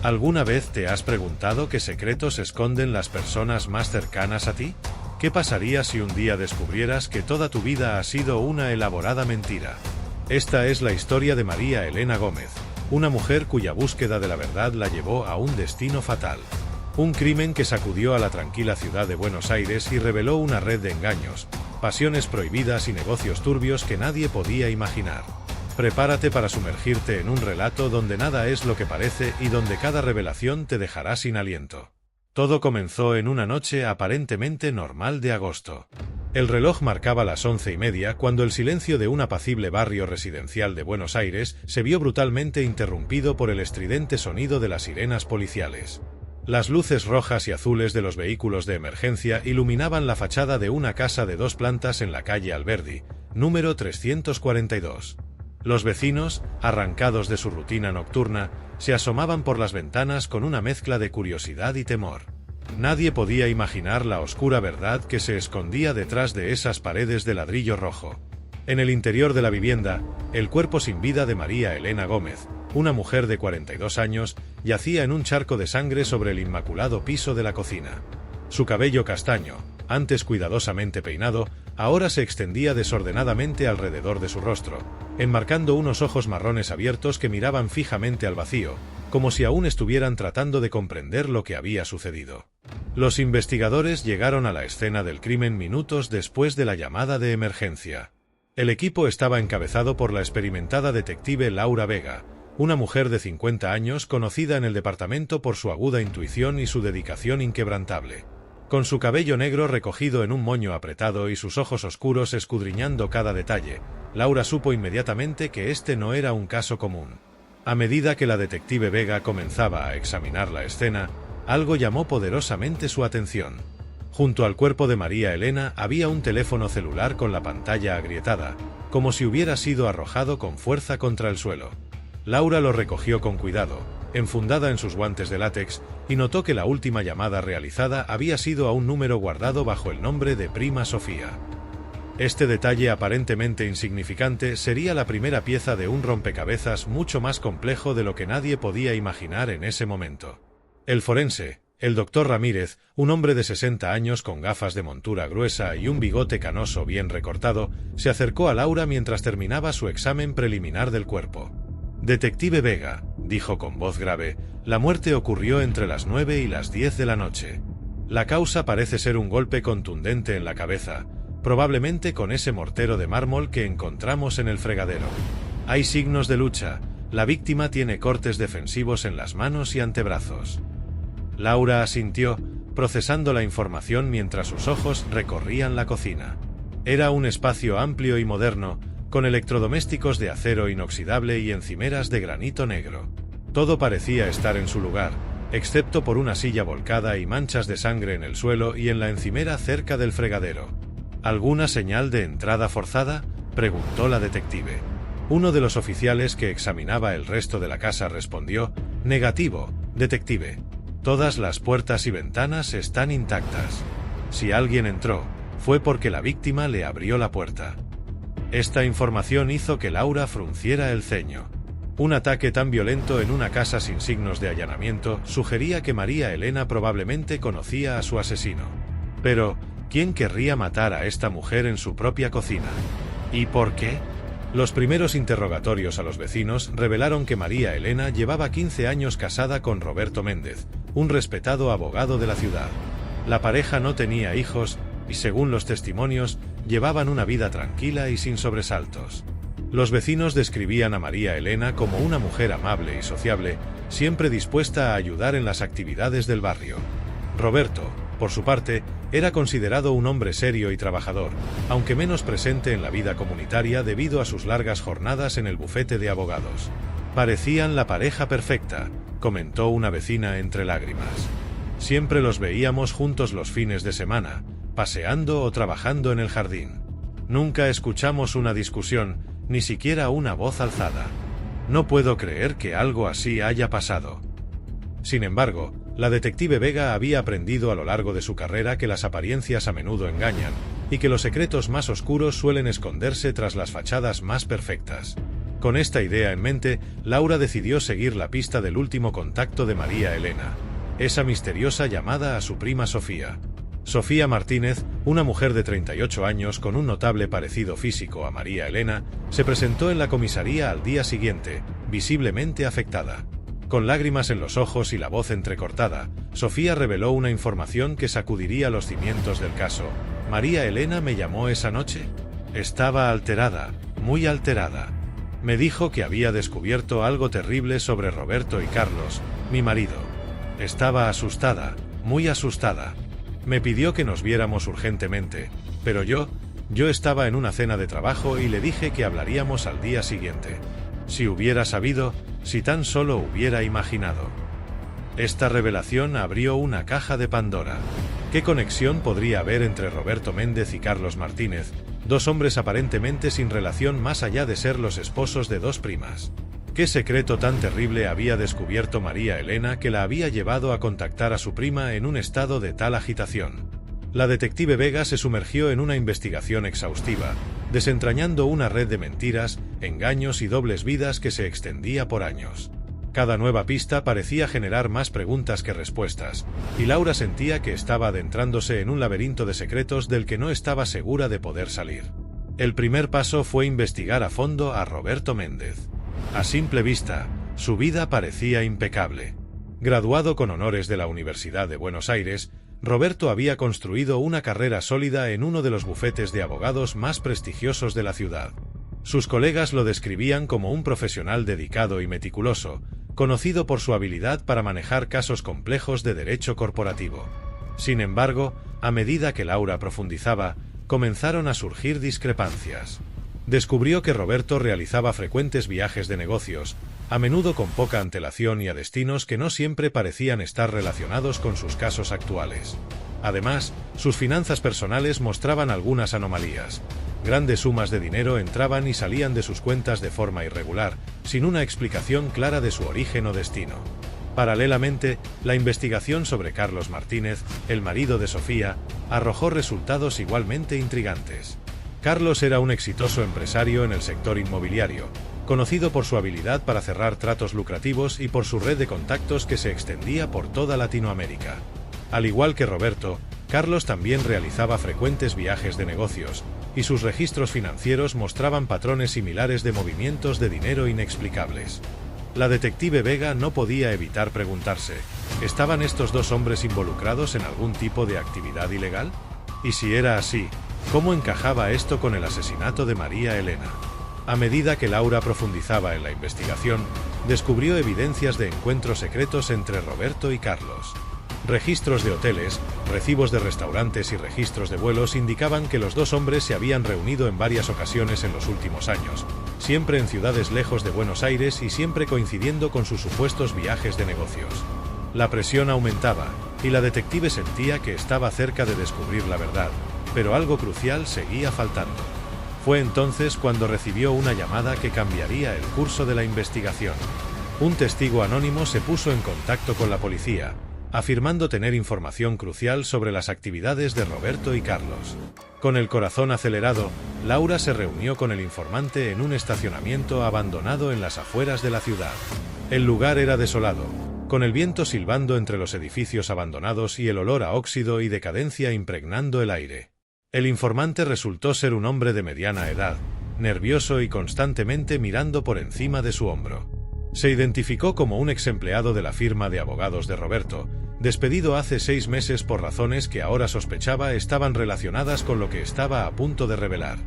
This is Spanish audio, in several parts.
¿Alguna vez te has preguntado qué secretos esconden las personas más cercanas a ti? ¿Qué pasaría si un día descubrieras que toda tu vida ha sido una elaborada mentira? Esta es la historia de María Elena Gómez, una mujer cuya búsqueda de la verdad la llevó a un destino fatal. Un crimen que sacudió a la tranquila ciudad de Buenos Aires y reveló una red de engaños, pasiones prohibidas y negocios turbios que nadie podía imaginar. Prepárate para sumergirte en un relato donde nada es lo que parece y donde cada revelación te dejará sin aliento. Todo comenzó en una noche aparentemente normal de agosto. El reloj marcaba las 11:30 cuando el silencio de un apacible barrio residencial de Buenos Aires se vio brutalmente interrumpido por el estridente sonido de las sirenas policiales. Las luces rojas y azules de los vehículos de emergencia iluminaban la fachada de una casa de 2 plantas en la calle Alberdi, número 342. Los vecinos, arrancados de su rutina nocturna, se asomaban por las ventanas con una mezcla de curiosidad y temor. Nadie podía imaginar la oscura verdad que se escondía detrás de esas paredes de ladrillo rojo. En el interior de la vivienda, el cuerpo sin vida de María Elena Gómez, una mujer de 42 años, yacía en un charco de sangre sobre el inmaculado piso de la cocina. Su cabello castaño, antes cuidadosamente peinado, ahora se extendía desordenadamente alrededor de su rostro, enmarcando unos ojos marrones abiertos que miraban fijamente al vacío, como si aún estuvieran tratando de comprender lo que había sucedido. Los investigadores llegaron a la escena del crimen minutos después de la llamada de emergencia. El equipo estaba encabezado por la experimentada detective Laura Vega, una mujer de 50 años conocida en el departamento por su aguda intuición y su dedicación inquebrantable. Con su cabello negro recogido en un moño apretado y sus ojos oscuros escudriñando cada detalle, Laura supo inmediatamente que este no era un caso común. A medida que la detective Vega comenzaba a examinar la escena, algo llamó poderosamente su atención. Junto al cuerpo de María Elena había un teléfono celular con la pantalla agrietada, como si hubiera sido arrojado con fuerza contra el suelo. Laura lo recogió con cuidado, enfundada en sus guantes de látex, y notó que la última llamada realizada había sido a un número guardado bajo el nombre de Prima Sofía. Este detalle aparentemente insignificante sería la primera pieza de un rompecabezas mucho más complejo de lo que nadie podía imaginar en ese momento. El forense, el doctor Ramírez, un hombre de 60 años con gafas de montura gruesa y un bigote canoso bien recortado, se acercó a Laura mientras terminaba su examen preliminar del cuerpo. «Detective Vega», dijo con voz grave, «la muerte ocurrió entre las 9 y las 10 de la noche. La causa parece ser un golpe contundente en la cabeza, probablemente con ese mortero de mármol que encontramos en el fregadero. Hay signos de lucha, la víctima tiene cortes defensivos en las manos y antebrazos». Laura asintió, procesando la información mientras sus ojos recorrían la cocina. Era un espacio amplio y moderno, con electrodomésticos de acero inoxidable y encimeras de granito negro. Todo parecía estar en su lugar, excepto por una silla volcada y manchas de sangre en el suelo y en la encimera cerca del fregadero. ¿Alguna señal de entrada forzada?, preguntó la detective. Uno de los oficiales que examinaba el resto de la casa respondió: «Negativo, detective. Todas las puertas y ventanas están intactas. Si alguien entró, fue porque la víctima le abrió la puerta». Esta información hizo que Laura frunciera el ceño. Un ataque tan violento en una casa sin signos de allanamiento sugería que María Elena probablemente conocía a su asesino. Pero, ¿quién querría matar a esta mujer en su propia cocina? ¿Y por qué? Los primeros interrogatorios a los vecinos revelaron que María Elena llevaba 15 años casada con Roberto Méndez, un respetado abogado de la ciudad. La pareja no tenía hijos y, según los testimonios, llevaban una vida tranquila y sin sobresaltos. Los vecinos describían a María Elena como una mujer amable y sociable, siempre dispuesta a ayudar en las actividades del barrio. Roberto, por su parte, era considerado un hombre serio y trabajador, aunque menos presente en la vida comunitaria debido a sus largas jornadas en el bufete de abogados. «Parecían la pareja perfecta», comentó una vecina entre lágrimas. «Siempre los veíamos juntos los fines de semana, paseando o trabajando en el jardín. Nunca escuchamos una discusión, ni siquiera una voz alzada. No puedo creer que algo así haya pasado». Sin embargo, la detective Vega había aprendido a lo largo de su carrera que las apariencias a menudo engañan, y que los secretos más oscuros suelen esconderse tras las fachadas más perfectas. Con esta idea en mente, Laura decidió seguir la pista del último contacto de María Elena, esa misteriosa llamada a su prima Sofía. Sofía Martínez, una mujer de 38 años con un notable parecido físico a María Elena, se presentó en la comisaría al día siguiente, visiblemente afectada. Con lágrimas en los ojos y la voz entrecortada, Sofía reveló una información que sacudiría los cimientos del caso. «María Elena me llamó esa noche. Estaba alterada, muy alterada. Me dijo que había descubierto algo terrible sobre Roberto y Carlos, mi marido. Estaba asustada, muy asustada. Me pidió que nos viéramos urgentemente, pero yo estaba en una cena de trabajo y le dije que hablaríamos al día siguiente. Si hubiera sabido, si tan solo hubiera imaginado». Esta revelación abrió una caja de Pandora. ¿Qué conexión podría haber entre Roberto Méndez y Carlos Martínez, dos hombres aparentemente sin relación más allá de ser los esposos de dos primas? ¿Qué secreto tan terrible había descubierto María Elena que la había llevado a contactar a su prima en un estado de tal agitación? La detective Vega se sumergió en una investigación exhaustiva, desentrañando una red de mentiras, engaños y dobles vidas que se extendía por años. Cada nueva pista parecía generar más preguntas que respuestas, y Laura sentía que estaba adentrándose en un laberinto de secretos del que no estaba segura de poder salir. El primer paso fue investigar a fondo a Roberto Méndez. A simple vista, su vida parecía impecable. Graduado con honores de la Universidad de Buenos Aires, Roberto había construido una carrera sólida en uno de los bufetes de abogados más prestigiosos de la ciudad. Sus colegas lo describían como un profesional dedicado y meticuloso, conocido por su habilidad para manejar casos complejos de derecho corporativo. Sin embargo, a medida que Laura profundizaba, comenzaron a surgir discrepancias. Descubrió que Roberto realizaba frecuentes viajes de negocios, a menudo con poca antelación y a destinos que no siempre parecían estar relacionados con sus casos actuales. Además, sus finanzas personales mostraban algunas anomalías. Grandes sumas de dinero entraban y salían de sus cuentas de forma irregular, sin una explicación clara de su origen o destino. Paralelamente, la investigación sobre Carlos Martínez, el marido de Sofía, arrojó resultados igualmente intrigantes. Carlos era un exitoso empresario en el sector inmobiliario, conocido por su habilidad para cerrar tratos lucrativos y por su red de contactos que se extendía por toda Latinoamérica. Al igual que Roberto, Carlos también realizaba frecuentes viajes de negocios, y sus registros financieros mostraban patrones similares de movimientos de dinero inexplicables. La detective Vega no podía evitar preguntarse, ¿estaban estos dos hombres involucrados en algún tipo de actividad ilegal? Y si era así, ¿cómo encajaba esto con el asesinato de María Elena? A medida que Laura profundizaba en la investigación, descubrió evidencias de encuentros secretos entre Roberto y Carlos. Registros de hoteles, recibos de restaurantes y registros de vuelos indicaban que los dos hombres se habían reunido en varias ocasiones en los últimos años, siempre en ciudades lejos de Buenos Aires y siempre coincidiendo con sus supuestos viajes de negocios. La presión aumentaba, y la detective sentía que estaba cerca de descubrir la verdad, pero algo crucial seguía faltando. Fue entonces cuando recibió una llamada que cambiaría el curso de la investigación. Un testigo anónimo se puso en contacto con la policía, afirmando tener información crucial sobre las actividades de Roberto y Carlos. Con el corazón acelerado, Laura se reunió con el informante en un estacionamiento abandonado en las afueras de la ciudad. El lugar era desolado, con el viento silbando entre los edificios abandonados y el olor a óxido y decadencia impregnando el aire. El informante resultó ser un hombre de mediana edad, nervioso y constantemente mirando por encima de su hombro. Se identificó como un exempleado de la firma de abogados de Roberto, despedido hace 6 meses por razones que ahora sospechaba estaban relacionadas con lo que estaba a punto de revelar.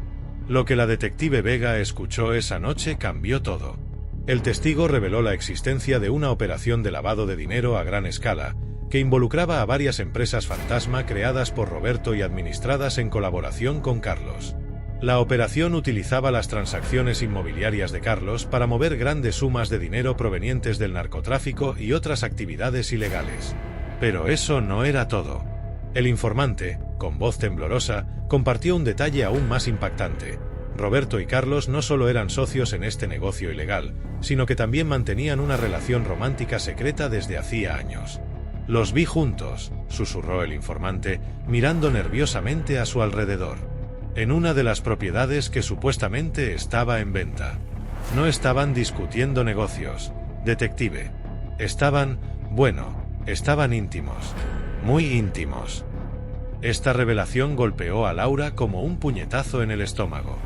Lo que la detective Vega escuchó esa noche cambió todo. El testigo reveló la existencia de una operación de lavado de dinero a gran escala, que involucraba a varias empresas fantasma creadas por Roberto y administradas en colaboración con Carlos. La operación utilizaba las transacciones inmobiliarias de Carlos para mover grandes sumas de dinero provenientes del narcotráfico y otras actividades ilegales. Pero eso no era todo. El informante, con voz temblorosa, compartió un detalle aún más impactante. Roberto y Carlos no solo eran socios en este negocio ilegal, sino que también mantenían una relación romántica secreta desde hacía años. «Los vi juntos», susurró el informante, mirando nerviosamente a su alrededor. «En una de las propiedades que supuestamente estaba en venta». No estaban discutiendo negocios, detective. Estaban íntimos. Muy íntimos. Esta revelación golpeó a Laura como un puñetazo en el estómago.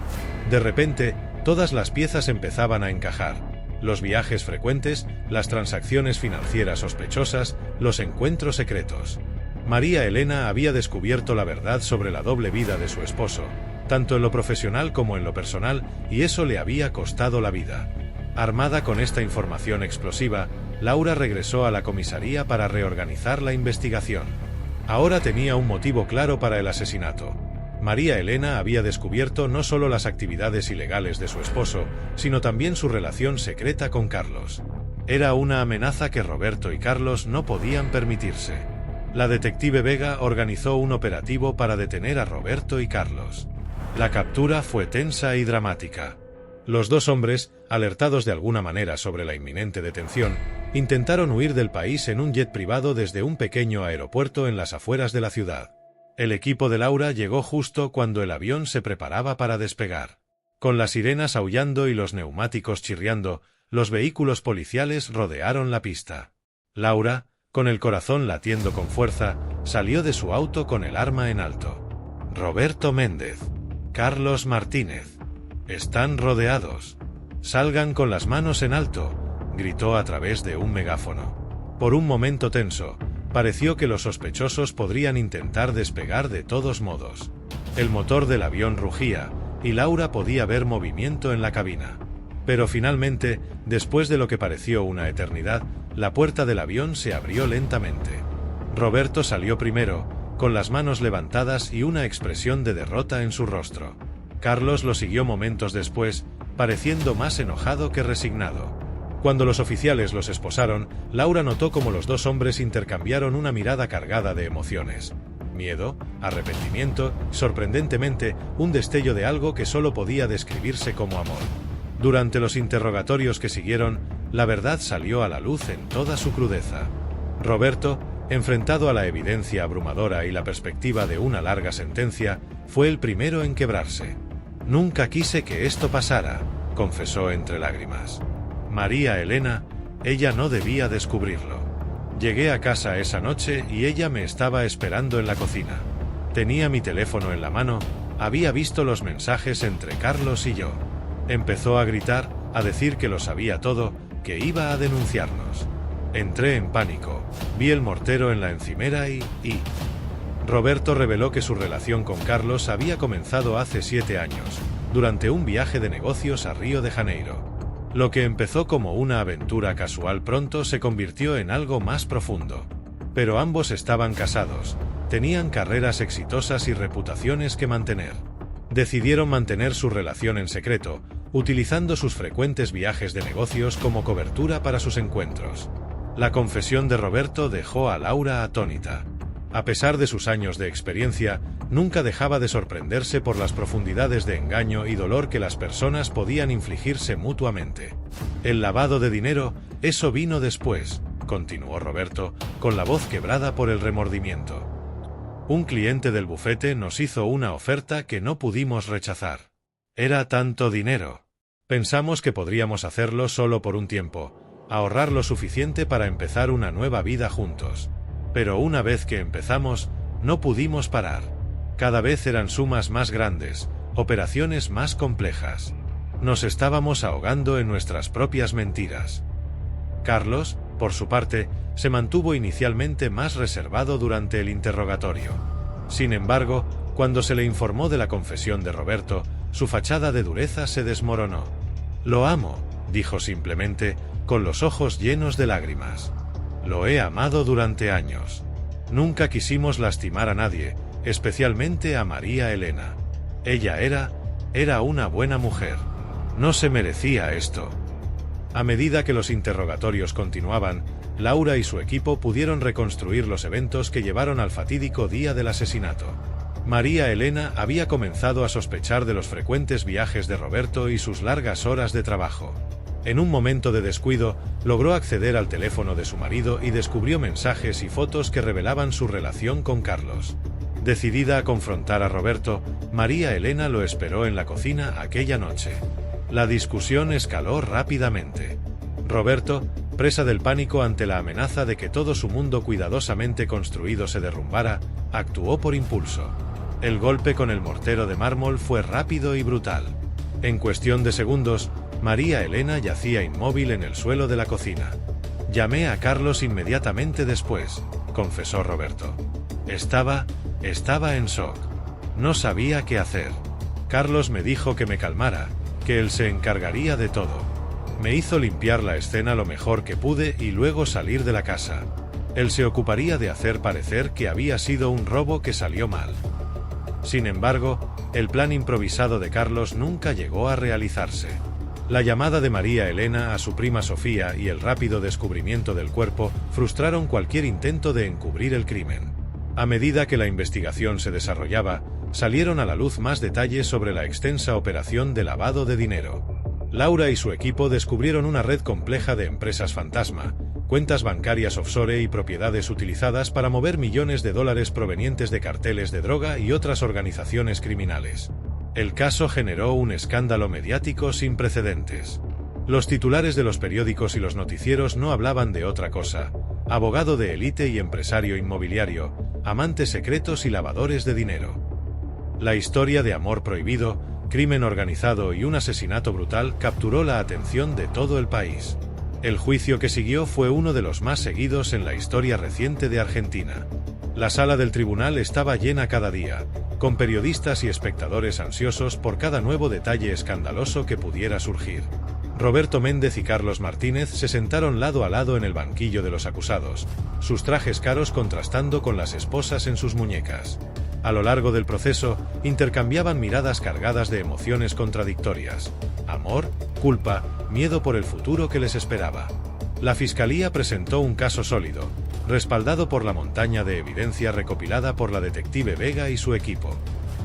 De repente, todas las piezas empezaban a encajar. Los viajes frecuentes, las transacciones financieras sospechosas, los encuentros secretos. María Elena había descubierto la verdad sobre la doble vida de su esposo, tanto en lo profesional como en lo personal, y eso le había costado la vida. Armada con esta información explosiva, Laura regresó a la comisaría para reorganizar la investigación. Ahora tenía un motivo claro para el asesinato. María Elena había descubierto no solo las actividades ilegales de su esposo, sino también su relación secreta con Carlos. Era una amenaza que Roberto y Carlos no podían permitirse. La detective Vega organizó un operativo para detener a Roberto y Carlos. La captura fue tensa y dramática. Los dos hombres, alertados de alguna manera sobre la inminente detención, intentaron huir del país en un jet privado desde un pequeño aeropuerto en las afueras de la ciudad. El equipo de Laura llegó justo cuando el avión se preparaba para despegar. Con las sirenas aullando y los neumáticos chirriando, los vehículos policiales rodearon la pista. Laura, con el corazón latiendo con fuerza, salió de su auto con el arma en alto. Roberto Méndez. Carlos Martínez. Están rodeados. Salgan con las manos en alto, gritó a través de un megáfono. Por un momento tenso, pareció que los sospechosos podrían intentar despegar de todos modos. El motor del avión rugía, y Laura podía ver movimiento en la cabina. Pero finalmente, después de lo que pareció una eternidad, la puerta del avión se abrió lentamente. Roberto salió primero, con las manos levantadas y una expresión de derrota en su rostro. Carlos lo siguió momentos después, pareciendo más enojado que resignado. Cuando los oficiales los esposaron, Laura notó cómo los dos hombres intercambiaron una mirada cargada de emociones. Miedo, arrepentimiento, sorprendentemente, un destello de algo que solo podía describirse como amor. Durante los interrogatorios que siguieron, la verdad salió a la luz en toda su crudeza. Roberto, enfrentado a la evidencia abrumadora y la perspectiva de una larga sentencia, fue el primero en quebrarse. «Nunca quise que esto pasara», confesó entre lágrimas. María Elena, ella no debía descubrirlo. Llegué a casa esa noche y ella me estaba esperando en la cocina. Tenía mi teléfono en la mano, había visto los mensajes entre Carlos y yo. Empezó a gritar, a decir que lo sabía todo, que iba a denunciarnos. Entré en pánico, vi el mortero en la encimera y... Roberto reveló que su relación con Carlos había comenzado hace 7 años, durante un viaje de negocios a Río de Janeiro. Lo que empezó como una aventura casual pronto se convirtió en algo más profundo. Pero ambos estaban casados, tenían carreras exitosas y reputaciones que mantener. Decidieron mantener su relación en secreto, utilizando sus frecuentes viajes de negocios como cobertura para sus encuentros. La confesión de Roberto dejó a Laura atónita. A pesar de sus años de experiencia, nunca dejaba de sorprenderse por las profundidades de engaño y dolor que las personas podían infligirse mutuamente. El lavado de dinero, eso vino después, continuó Roberto, con la voz quebrada por el remordimiento. Un cliente del bufete nos hizo una oferta que no pudimos rechazar. Era tanto dinero. Pensamos que podríamos hacerlo solo por un tiempo, ahorrar lo suficiente para empezar una nueva vida juntos. Pero una vez que empezamos, no pudimos parar. Cada vez eran sumas más grandes, operaciones más complejas. Nos estábamos ahogando en nuestras propias mentiras. Carlos, por su parte, se mantuvo inicialmente más reservado durante el interrogatorio. Sin embargo, cuando se le informó de la confesión de Roberto, su fachada de dureza se desmoronó. «Lo amo», dijo simplemente, con los ojos llenos de lágrimas. «Lo he amado durante años. Nunca quisimos lastimar a nadie, especialmente a María Elena. Ella era una buena mujer. No se merecía esto». A medida que los interrogatorios continuaban, Laura y su equipo pudieron reconstruir los eventos que llevaron al fatídico día del asesinato. María Elena había comenzado a sospechar de los frecuentes viajes de Roberto y sus largas horas de trabajo. En un momento de descuido, logró acceder al teléfono de su marido y descubrió mensajes y fotos que revelaban su relación con Carlos. Decidida a confrontar a Roberto, María Elena lo esperó en la cocina aquella noche. La discusión escaló rápidamente. Roberto, presa del pánico ante la amenaza de que todo su mundo cuidadosamente construido se derrumbara, actuó por impulso. El golpe con el mortero de mármol fue rápido y brutal. En cuestión de segundos, María Elena yacía inmóvil en el suelo de la cocina. Llamé a Carlos inmediatamente después, confesó Roberto. Estaba en shock. No sabía qué hacer. Carlos me dijo que me calmara, que él se encargaría de todo. Me hizo limpiar la escena lo mejor que pude y luego salir de la casa. Él se ocuparía de hacer parecer que había sido un robo que salió mal. Sin embargo, el plan improvisado de Carlos nunca llegó a realizarse. La llamada de María Elena a su prima Sofía y el rápido descubrimiento del cuerpo frustraron cualquier intento de encubrir el crimen. A medida que la investigación se desarrollaba, salieron a la luz más detalles sobre la extensa operación de lavado de dinero. Laura y su equipo descubrieron una red compleja de empresas fantasma, cuentas bancarias offshore y propiedades utilizadas para mover millones de dólares provenientes de carteles de droga y otras organizaciones criminales. El caso generó un escándalo mediático sin precedentes. Los titulares de los periódicos y los noticieros no hablaban de otra cosa: abogado de élite y empresario inmobiliario, amantes secretos y lavadores de dinero. La historia de amor prohibido, crimen organizado y un asesinato brutal capturó la atención de todo el país. El juicio que siguió fue uno de los más seguidos en la historia reciente de Argentina. La sala del tribunal estaba llena cada día, con periodistas y espectadores ansiosos por cada nuevo detalle escandaloso que pudiera surgir. Roberto Méndez y Carlos Martínez se sentaron lado a lado en el banquillo de los acusados, sus trajes caros contrastando con las esposas en sus muñecas. A lo largo del proceso, intercambiaban miradas cargadas de emociones contradictorias: amor, culpa, miedo por el futuro que les esperaba. La fiscalía presentó un caso sólido, respaldado por la montaña de evidencia recopilada por la detective Vega y su equipo.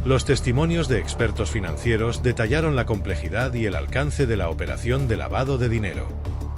Los testimonios de expertos financieros detallaron la complejidad y el alcance de la operación de lavado de dinero.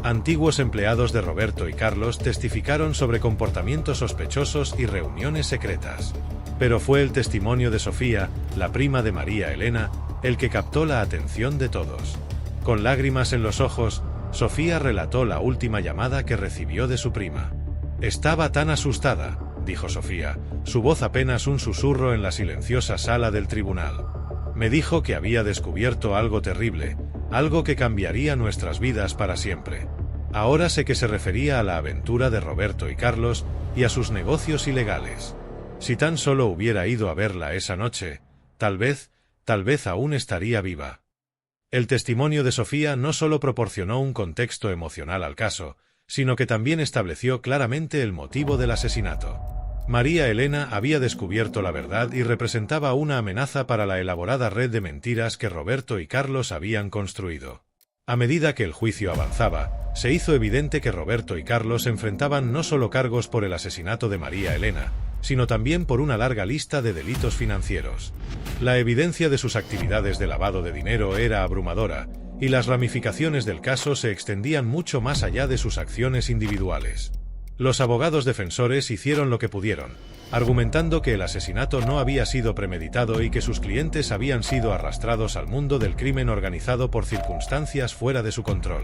Antiguos empleados de Roberto y Carlos testificaron sobre comportamientos sospechosos y reuniones secretas. Pero fue el testimonio de Sofía, la prima de María Elena, el que captó la atención de todos. Con lágrimas en los ojos, Sofía relató la última llamada que recibió de su prima. Estaba tan asustada, dijo Sofía, su voz apenas un susurro en la silenciosa sala del tribunal. Me dijo que había descubierto algo terrible, algo que cambiaría nuestras vidas para siempre. Ahora sé que se refería a la aventura de Roberto y Carlos y a sus negocios ilegales. Si tan solo hubiera ido a verla esa noche, tal vez aún estaría viva. El testimonio de Sofía no solo proporcionó un contexto emocional al caso, sino que también estableció claramente el motivo del asesinato. María Elena había descubierto la verdad y representaba una amenaza para la elaborada red de mentiras que Roberto y Carlos habían construido. A medida que el juicio avanzaba, se hizo evidente que Roberto y Carlos enfrentaban no solo cargos por el asesinato de María Elena, sino también por una larga lista de delitos financieros. La evidencia de sus actividades de lavado de dinero era abrumadora, y las ramificaciones del caso se extendían mucho más allá de sus acciones individuales. Los abogados defensores hicieron lo que pudieron, argumentando que el asesinato no había sido premeditado y que sus clientes habían sido arrastrados al mundo del crimen organizado por circunstancias fuera de su control.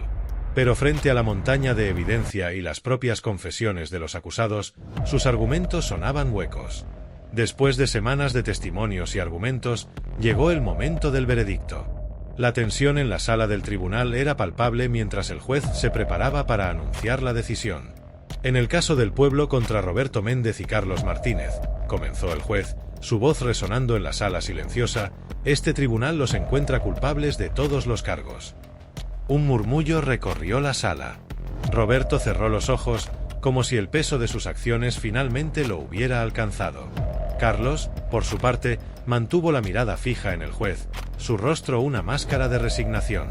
Pero frente a la montaña de evidencia y las propias confesiones de los acusados, sus argumentos sonaban huecos. Después de semanas de testimonios y argumentos, llegó el momento del veredicto. La tensión en la sala del tribunal era palpable mientras el juez se preparaba para anunciar la decisión. En el caso del pueblo contra Roberto Méndez y Carlos Martínez, comenzó el juez, su voz resonando en la sala silenciosa, este tribunal los encuentra culpables de todos los cargos. Un murmullo recorrió la sala. Roberto cerró los ojos, como si el peso de sus acciones finalmente lo hubiera alcanzado. Carlos, por su parte, mantuvo la mirada fija en el juez, su rostro una máscara de resignación.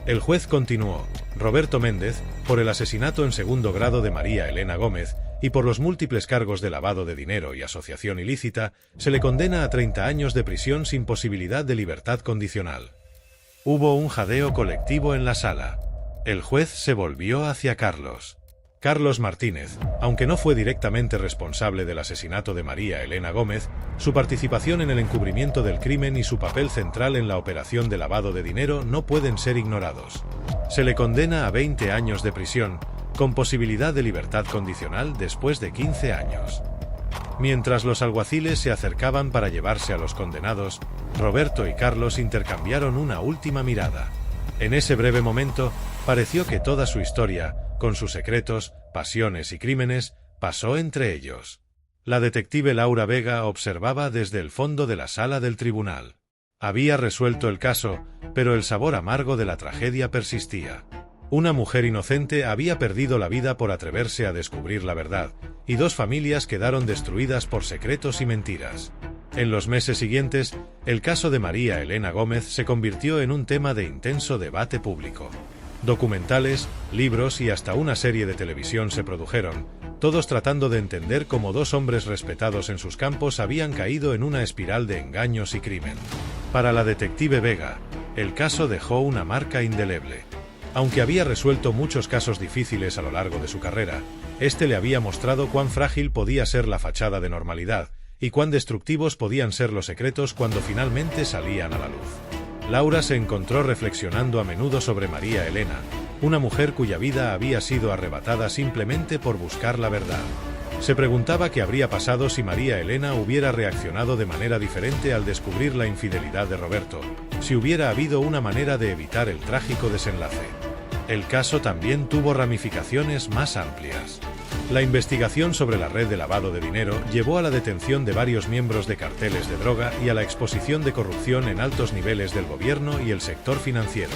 El juez continuó: Roberto Méndez, por el asesinato en segundo grado de María Elena Gómez, y por los múltiples cargos de lavado de dinero y asociación ilícita, se le condena a 30 años de prisión sin posibilidad de libertad condicional. Hubo un jadeo colectivo en la sala. El juez se volvió hacia Carlos. Carlos Martínez, aunque no fue directamente responsable del asesinato de María Elena Gómez, su participación en el encubrimiento del crimen y su papel central en la operación de lavado de dinero no pueden ser ignorados. Se le condena a 20 años de prisión, con posibilidad de libertad condicional después de 15 años. Mientras los alguaciles se acercaban para llevarse a los condenados, Roberto y Carlos intercambiaron una última mirada. En ese breve momento, pareció que toda su historia, con sus secretos, pasiones y crímenes, pasó entre ellos. La detective Laura Vega observaba desde el fondo de la sala del tribunal. Había resuelto el caso, pero el sabor amargo de la tragedia persistía. Una mujer inocente había perdido la vida por atreverse a descubrir la verdad, y dos familias quedaron destruidas por secretos y mentiras. En los meses siguientes, el caso de María Elena Gómez se convirtió en un tema de intenso debate público. Documentales, libros y hasta una serie de televisión se produjeron, todos tratando de entender cómo dos hombres respetados en sus campos habían caído en una espiral de engaños y crimen. Para la detective Vega, el caso dejó una marca indeleble. Aunque había resuelto muchos casos difíciles a lo largo de su carrera, este le había mostrado cuán frágil podía ser la fachada de normalidad y cuán destructivos podían ser los secretos cuando finalmente salían a la luz. Laura se encontró reflexionando a menudo sobre María Elena, una mujer cuya vida había sido arrebatada simplemente por buscar la verdad. Se preguntaba qué habría pasado si María Elena hubiera reaccionado de manera diferente al descubrir la infidelidad de Roberto, si hubiera habido una manera de evitar el trágico desenlace. El caso también tuvo ramificaciones más amplias. La investigación sobre la red de lavado de dinero llevó a la detención de varios miembros de carteles de droga y a la exposición de corrupción en altos niveles del gobierno y el sector financiero.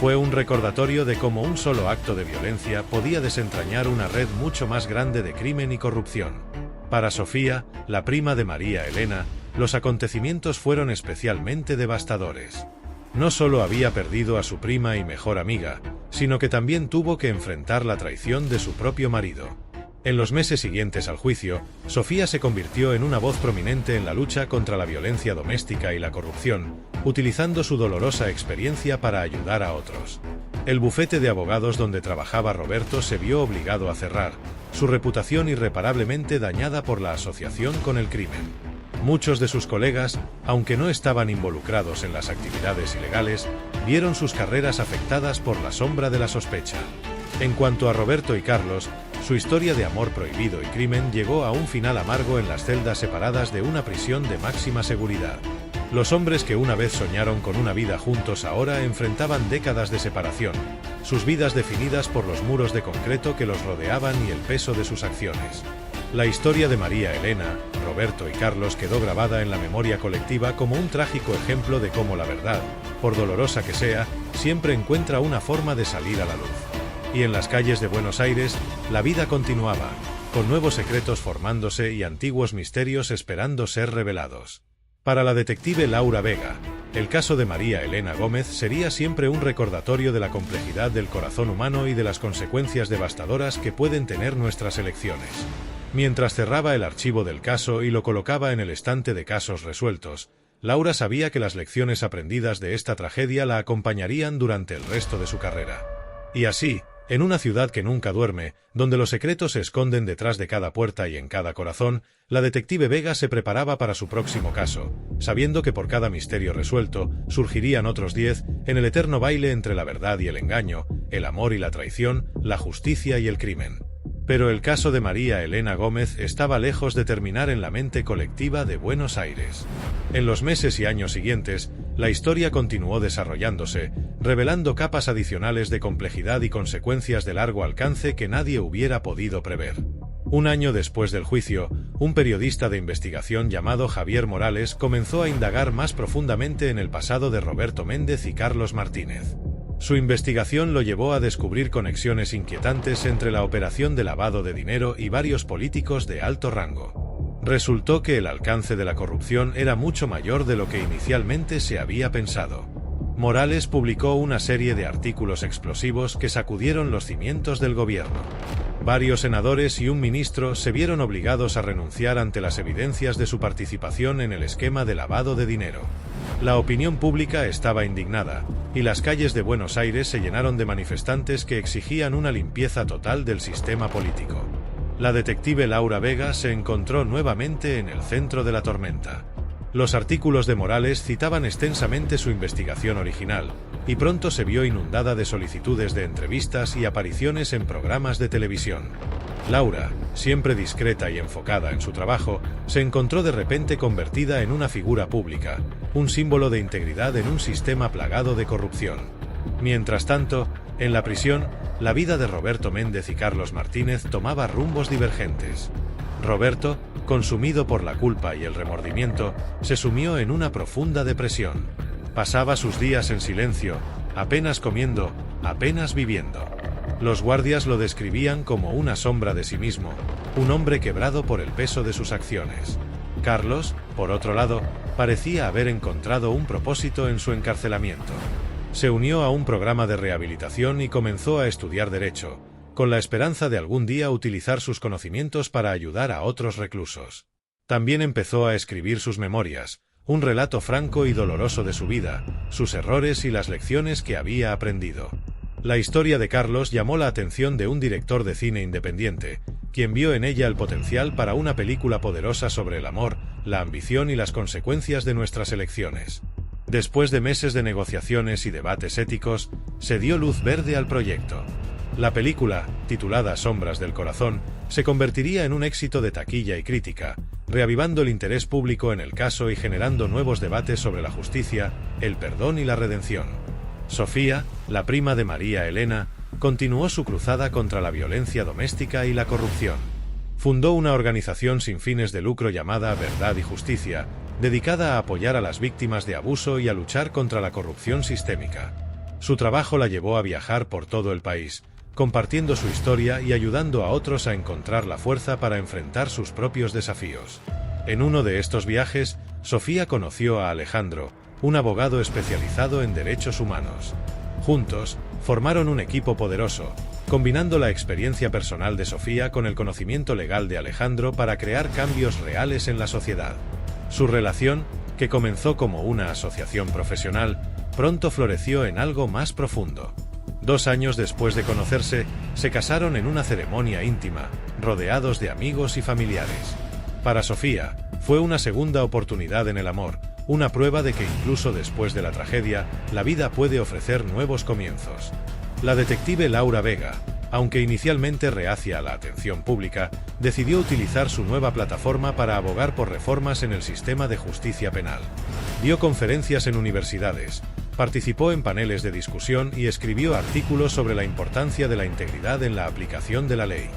Fue un recordatorio de cómo un solo acto de violencia podía desentrañar una red mucho más grande de crimen y corrupción. Para Sofía, la prima de María Elena, los acontecimientos fueron especialmente devastadores. No solo había perdido a su prima y mejor amiga, sino que también tuvo que enfrentar la traición de su propio marido. En los meses siguientes al juicio, Sofía se convirtió en una voz prominente en la lucha contra la violencia doméstica y la corrupción, utilizando su dolorosa experiencia para ayudar a otros. El bufete de abogados donde trabajaba Roberto se vio obligado a cerrar, su reputación irreparablemente dañada por la asociación con el crimen. Muchos de sus colegas, aunque no estaban involucrados en las actividades ilegales, vieron sus carreras afectadas por la sombra de la sospecha. En cuanto a Roberto y Carlos, su historia de amor prohibido y crimen llegó a un final amargo en las celdas separadas de una prisión de máxima seguridad. Los hombres que una vez soñaron con una vida juntos ahora enfrentaban décadas de separación, sus vidas definidas por los muros de concreto que los rodeaban y el peso de sus acciones. La historia de María Elena, Roberto y Carlos quedó grabada en la memoria colectiva como un trágico ejemplo de cómo la verdad, por dolorosa que sea, siempre encuentra una forma de salir a la luz. Y en las calles de Buenos Aires, la vida continuaba, con nuevos secretos formándose y antiguos misterios esperando ser revelados. Para la detective Laura Vega, el caso de María Elena Gómez sería siempre un recordatorio de la complejidad del corazón humano y de las consecuencias devastadoras que pueden tener nuestras elecciones. Mientras cerraba el archivo del caso y lo colocaba en el estante de casos resueltos, Laura sabía que las lecciones aprendidas de esta tragedia la acompañarían durante el resto de su carrera. Y así, en una ciudad que nunca duerme, donde los secretos se esconden detrás de cada puerta y en cada corazón, la detective Vega se preparaba para su próximo caso, sabiendo que por cada misterio resuelto, surgirían otros 10, en el eterno baile entre la verdad y el engaño, el amor y la traición, la justicia y el crimen. Pero el caso de María Elena Gómez estaba lejos de terminar en la mente colectiva de Buenos Aires. En los meses y años siguientes, la historia continuó desarrollándose, revelando capas adicionales de complejidad y consecuencias de largo alcance que nadie hubiera podido prever. Un año después del juicio, un periodista de investigación llamado Javier Morales comenzó a indagar más profundamente en el pasado de Roberto Méndez y Carlos Martínez. Su investigación lo llevó a descubrir conexiones inquietantes entre la operación de lavado de dinero y varios políticos de alto rango. Resultó que el alcance de la corrupción era mucho mayor de lo que inicialmente se había pensado. Morales publicó una serie de artículos explosivos que sacudieron los cimientos del gobierno. Varios senadores y un ministro se vieron obligados a renunciar ante las evidencias de su participación en el esquema de lavado de dinero. La opinión pública estaba indignada, y las calles de Buenos Aires se llenaron de manifestantes que exigían una limpieza total del sistema político. La detective Laura Vega se encontró nuevamente en el centro de la tormenta. Los artículos de Morales citaban extensamente su investigación original, y pronto se vio inundada de solicitudes de entrevistas y apariciones en programas de televisión. Laura, siempre discreta y enfocada en su trabajo, se encontró de repente convertida en una figura pública, un símbolo de integridad en un sistema plagado de corrupción. Mientras tanto, en la prisión, la vida de Roberto Méndez y Carlos Martínez tomaba rumbos divergentes. Roberto, consumido por la culpa y el remordimiento, se sumió en una profunda depresión. Pasaba sus días en silencio, apenas comiendo, apenas viviendo. Los guardias lo describían como una sombra de sí mismo, un hombre quebrado por el peso de sus acciones. Carlos, por otro lado, parecía haber encontrado un propósito en su encarcelamiento. Se unió a un programa de rehabilitación y comenzó a estudiar Derecho, con la esperanza de algún día utilizar sus conocimientos para ayudar a otros reclusos. También empezó a escribir sus memorias, un relato franco y doloroso de su vida, sus errores y las lecciones que había aprendido. La historia de Carlos llamó la atención de un director de cine independiente, quien vio en ella el potencial para una película poderosa sobre el amor, la ambición y las consecuencias de nuestras elecciones. Después de meses de negociaciones y debates éticos, se dio luz verde al proyecto. La película, titulada Sombras del Corazón, se convertiría en un éxito de taquilla y crítica, reavivando el interés público en el caso y generando nuevos debates sobre la justicia, el perdón y la redención. Sofía, la prima de María Elena, continuó su cruzada contra la violencia doméstica y la corrupción. Fundó una organización sin fines de lucro llamada Verdad y Justicia, dedicada a apoyar a las víctimas de abuso y a luchar contra la corrupción sistémica. Su trabajo la llevó a viajar por todo el país, compartiendo su historia y ayudando a otros a encontrar la fuerza para enfrentar sus propios desafíos. En uno de estos viajes, Sofía conoció a Alejandro, un abogado especializado en derechos humanos. Juntos, formaron un equipo poderoso, combinando la experiencia personal de Sofía con el conocimiento legal de Alejandro para crear cambios reales en la sociedad. Su relación, que comenzó como una asociación profesional, pronto floreció en algo más profundo. 2 años después de conocerse, se casaron en una ceremonia íntima, rodeados de amigos y familiares. Para Sofía, fue una segunda oportunidad en el amor, una prueba de que incluso después de la tragedia, la vida puede ofrecer nuevos comienzos. La detective Laura Vega, aunque inicialmente reacia a la atención pública, decidió utilizar su nueva plataforma para abogar por reformas en el sistema de justicia penal. Dio conferencias en universidades, participó en paneles de discusión y escribió artículos sobre la importancia de la integridad en la aplicación de la ley.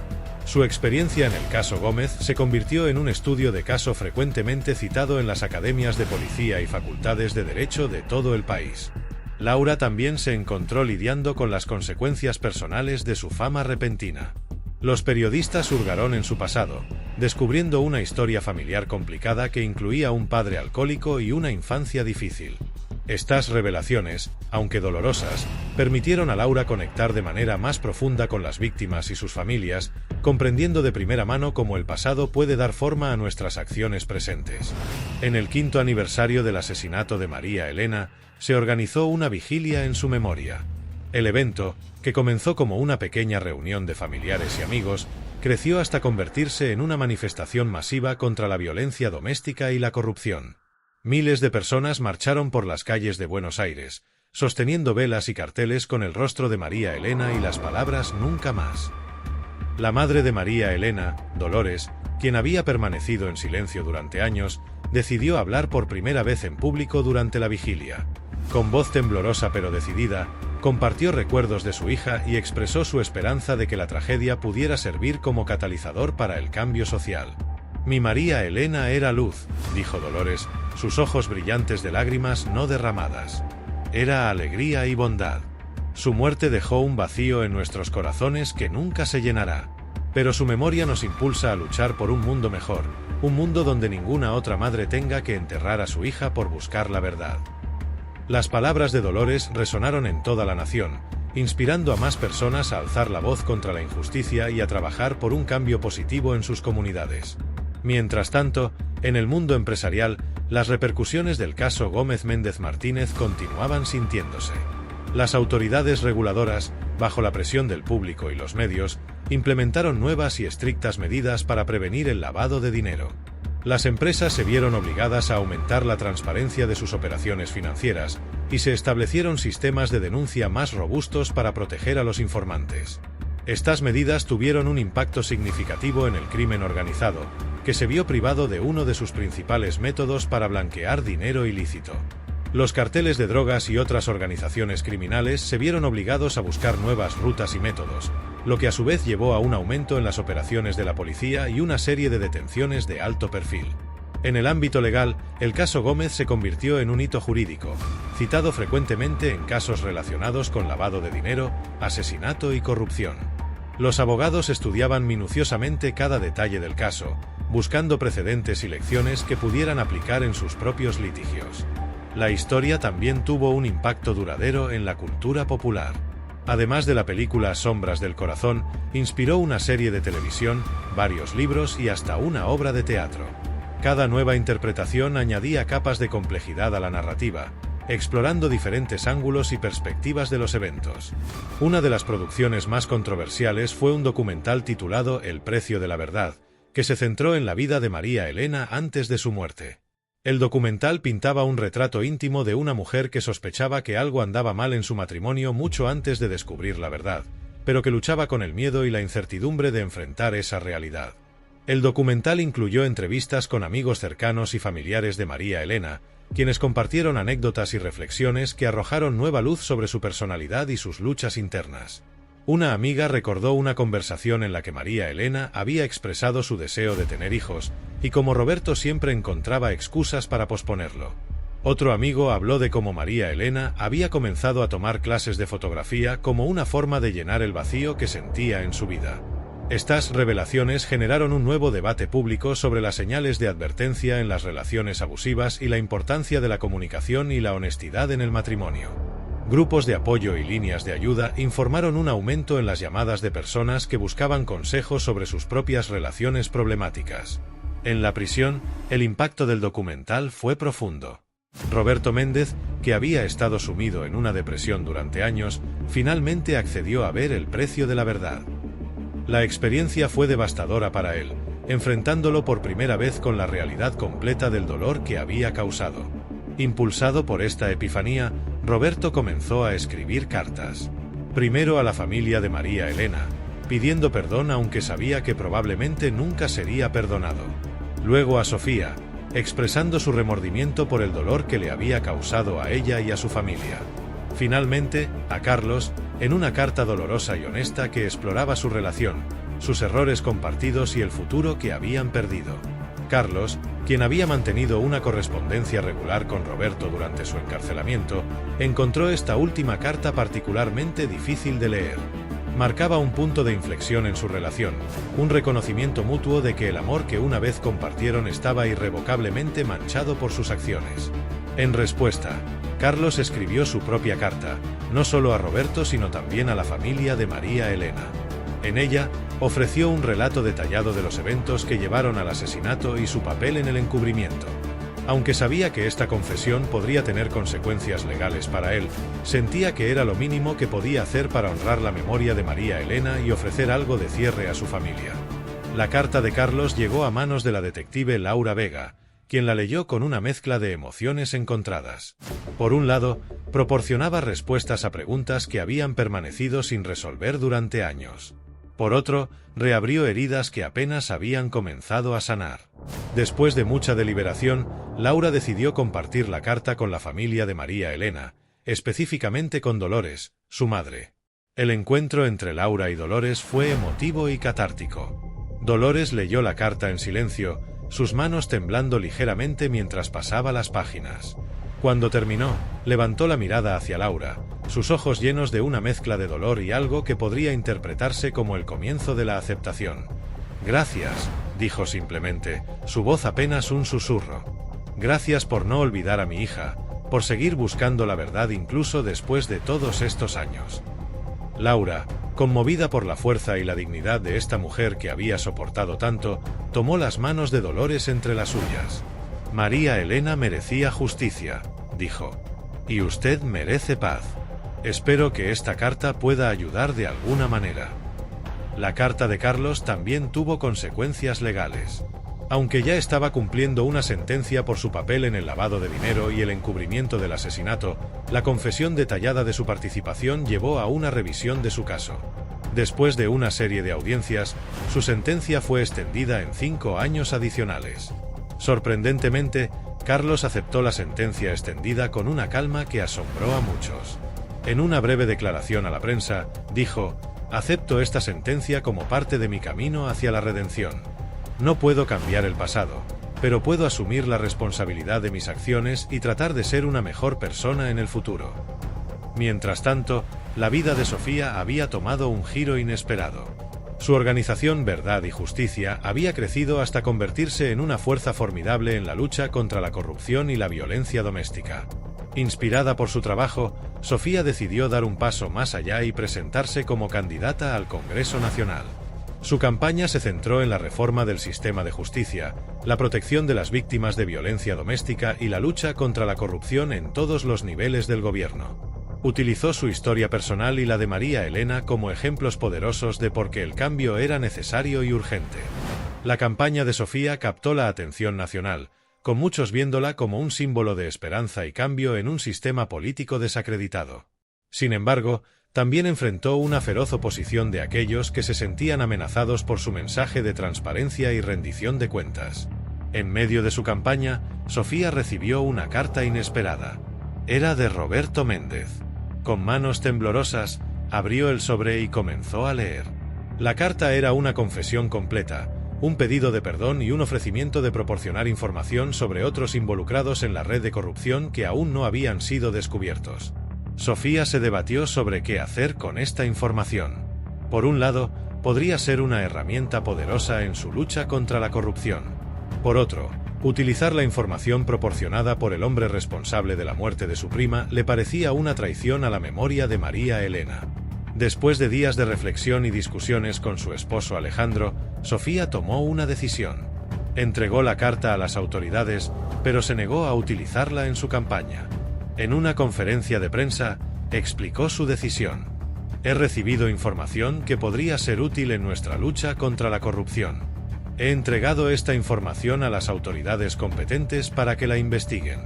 Su experiencia en el caso Gómez se convirtió en un estudio de caso frecuentemente citado en las academias de policía y facultades de derecho de todo el país. Laura también se encontró lidiando con las consecuencias personales de su fama repentina. Los periodistas hurgaron en su pasado, descubriendo una historia familiar complicada que incluía un padre alcohólico y una infancia difícil. Estas revelaciones, aunque dolorosas, permitieron a Laura conectar de manera más profunda con las víctimas y sus familias, comprendiendo de primera mano cómo el pasado puede dar forma a nuestras acciones presentes. En el 5º aniversario del asesinato de María Elena, se organizó una vigilia en su memoria. El evento, que comenzó como una pequeña reunión de familiares y amigos, creció hasta convertirse en una manifestación masiva contra la violencia doméstica y la corrupción. Miles de personas marcharon por las calles de Buenos Aires, sosteniendo velas y carteles con el rostro de María Elena y las palabras «Nunca más». La madre de María Elena, Dolores, quien había permanecido en silencio durante años, decidió hablar por primera vez en público durante la vigilia. Con voz temblorosa pero decidida, compartió recuerdos de su hija y expresó su esperanza de que la tragedia pudiera servir como catalizador para el cambio social. «Mi María Elena era luz», dijo Dolores, sus ojos brillantes de lágrimas no derramadas. Era alegría y bondad. Su muerte dejó un vacío en nuestros corazones que nunca se llenará. Pero su memoria nos impulsa a luchar por un mundo mejor, un mundo donde ninguna otra madre tenga que enterrar a su hija por buscar la verdad. Las palabras de Dolores resonaron en toda la nación, inspirando a más personas a alzar la voz contra la injusticia y a trabajar por un cambio positivo en sus comunidades. Mientras tanto, en el mundo empresarial, las repercusiones del caso Gómez Méndez Martínez continuaban sintiéndose. Las autoridades reguladoras, bajo la presión del público y los medios, implementaron nuevas y estrictas medidas para prevenir el lavado de dinero. Las empresas se vieron obligadas a aumentar la transparencia de sus operaciones financieras y se establecieron sistemas de denuncia más robustos para proteger a los informantes. Estas medidas tuvieron un impacto significativo en el crimen organizado, que se vio privado de uno de sus principales métodos para blanquear dinero ilícito. Los carteles de drogas y otras organizaciones criminales se vieron obligados a buscar nuevas rutas y métodos, lo que a su vez llevó a un aumento en las operaciones de la policía y una serie de detenciones de alto perfil. En el ámbito legal, el caso Gómez se convirtió en un hito jurídico, citado frecuentemente en casos relacionados con lavado de dinero, asesinato y corrupción. Los abogados estudiaban minuciosamente cada detalle del caso, buscando precedentes y lecciones que pudieran aplicar en sus propios litigios. La historia también tuvo un impacto duradero en la cultura popular. Además de la película Sombras del Corazón, inspiró una serie de televisión, varios libros y hasta una obra de teatro. Cada nueva interpretación añadía capas de complejidad a la narrativa, explorando diferentes ángulos y perspectivas de los eventos. Una de las producciones más controversiales fue un documental titulado El precio de la verdad, que se centró en la vida de María Elena antes de su muerte. El documental pintaba un retrato íntimo de una mujer que sospechaba que algo andaba mal en su matrimonio mucho antes de descubrir la verdad, pero que luchaba con el miedo y la incertidumbre de enfrentar esa realidad. El documental incluyó entrevistas con amigos cercanos y familiares de María Elena, quienes compartieron anécdotas y reflexiones que arrojaron nueva luz sobre su personalidad y sus luchas internas. Una amiga recordó una conversación en la que María Elena había expresado su deseo de tener hijos, y como Roberto siempre encontraba excusas para posponerlo. Otro amigo habló de cómo María Elena había comenzado a tomar clases de fotografía como una forma de llenar el vacío que sentía en su vida. Estas revelaciones generaron un nuevo debate público sobre las señales de advertencia en las relaciones abusivas y la importancia de la comunicación y la honestidad en el matrimonio. Grupos de apoyo y líneas de ayuda informaron un aumento en las llamadas de personas que buscaban consejos sobre sus propias relaciones problemáticas. En la prisión, el impacto del documental fue profundo. Roberto Méndez, que había estado sumido en una depresión durante años, finalmente accedió a ver el precio de la verdad. La experiencia fue devastadora para él, enfrentándolo por primera vez con la realidad completa del dolor que había causado. Impulsado por esta epifanía, Roberto comenzó a escribir cartas. Primero a la familia de María Elena, pidiendo perdón aunque sabía que probablemente nunca sería perdonado. Luego a Sofía, expresando su remordimiento por el dolor que le había causado a ella y a su familia. Finalmente, a Carlos, en una carta dolorosa y honesta que exploraba su relación, sus errores compartidos y el futuro que habían perdido. Carlos, quien había mantenido una correspondencia regular con Roberto durante su encarcelamiento, encontró esta última carta particularmente difícil de leer. Marcaba un punto de inflexión en su relación, un reconocimiento mutuo de que el amor que una vez compartieron estaba irrevocablemente manchado por sus acciones. En respuesta, Carlos escribió su propia carta, no solo a Roberto sino también a la familia de María Elena. En ella, ofreció un relato detallado de los eventos que llevaron al asesinato y su papel en el encubrimiento. Aunque sabía que esta confesión podría tener consecuencias legales para él, sentía que era lo mínimo que podía hacer para honrar la memoria de María Elena y ofrecer algo de cierre a su familia. La carta de Carlos llegó a manos de la detective Laura Vega, quien la leyó con una mezcla de emociones encontradas. Por un lado, proporcionaba respuestas a preguntas que habían permanecido sin resolver durante años. Por otro, reabrió heridas que apenas habían comenzado a sanar. Después de mucha deliberación, Laura decidió compartir la carta con la familia de María Elena, específicamente con Dolores, su madre. El encuentro entre Laura y Dolores fue emotivo y catártico. Dolores leyó la carta en silencio, sus manos temblando ligeramente mientras pasaba las páginas. Cuando terminó, levantó la mirada hacia Laura, sus ojos llenos de una mezcla de dolor y algo que podría interpretarse como el comienzo de la aceptación. «Gracias», dijo simplemente, su voz apenas un susurro. «Gracias por no olvidar a mi hija, por seguir buscando la verdad incluso después de todos estos años». Laura, conmovida por la fuerza y la dignidad de esta mujer que había soportado tanto, tomó las manos de Dolores entre las suyas. María Elena merecía justicia, dijo. Y usted merece paz. Espero que esta carta pueda ayudar de alguna manera. La carta de Carlos también tuvo consecuencias legales. Aunque ya estaba cumpliendo una sentencia por su papel en el lavado de dinero y el encubrimiento del asesinato, la confesión detallada de su participación llevó a una revisión de su caso. Después de una serie de audiencias, su sentencia fue extendida en 5 años adicionales. Sorprendentemente, Carlos aceptó la sentencia extendida con una calma que asombró a muchos. En una breve declaración a la prensa, dijo: «Acepto esta sentencia como parte de mi camino hacia la redención. No puedo cambiar el pasado, pero puedo asumir la responsabilidad de mis acciones y tratar de ser una mejor persona en el futuro». Mientras tanto, la vida de Sofía había tomado un giro inesperado. Su organización Verdad y Justicia había crecido hasta convertirse en una fuerza formidable en la lucha contra la corrupción y la violencia doméstica. Inspirada por su trabajo, Sofía decidió dar un paso más allá y presentarse como candidata al Congreso Nacional. Su campaña se centró en la reforma del sistema de justicia, la protección de las víctimas de violencia doméstica y la lucha contra la corrupción en todos los niveles del gobierno. Utilizó su historia personal y la de María Elena como ejemplos poderosos de por qué el cambio era necesario y urgente. La campaña de Sofía captó la atención nacional, con muchos viéndola como un símbolo de esperanza y cambio en un sistema político desacreditado. Sin embargo, también enfrentó una feroz oposición de aquellos que se sentían amenazados por su mensaje de transparencia y rendición de cuentas. En medio de su campaña, Sofía recibió una carta inesperada. Era de Roberto Méndez. Con manos temblorosas, abrió el sobre y comenzó a leer. La carta era una confesión completa, un pedido de perdón y un ofrecimiento de proporcionar información sobre otros involucrados en la red de corrupción que aún no habían sido descubiertos. Sofía se debatió sobre qué hacer con esta información. Por un lado, podría ser una herramienta poderosa en su lucha contra la corrupción. Por otro, utilizar la información proporcionada por el hombre responsable de la muerte de su prima le parecía una traición a la memoria de María Elena. Después de días de reflexión y discusiones con su esposo Alejandro, Sofía tomó una decisión. Entregó la carta a las autoridades, pero se negó a utilizarla en su campaña. En una conferencia de prensa, explicó su decisión. «He recibido información que podría ser útil en nuestra lucha contra la corrupción. He entregado esta información a las autoridades competentes para que la investiguen.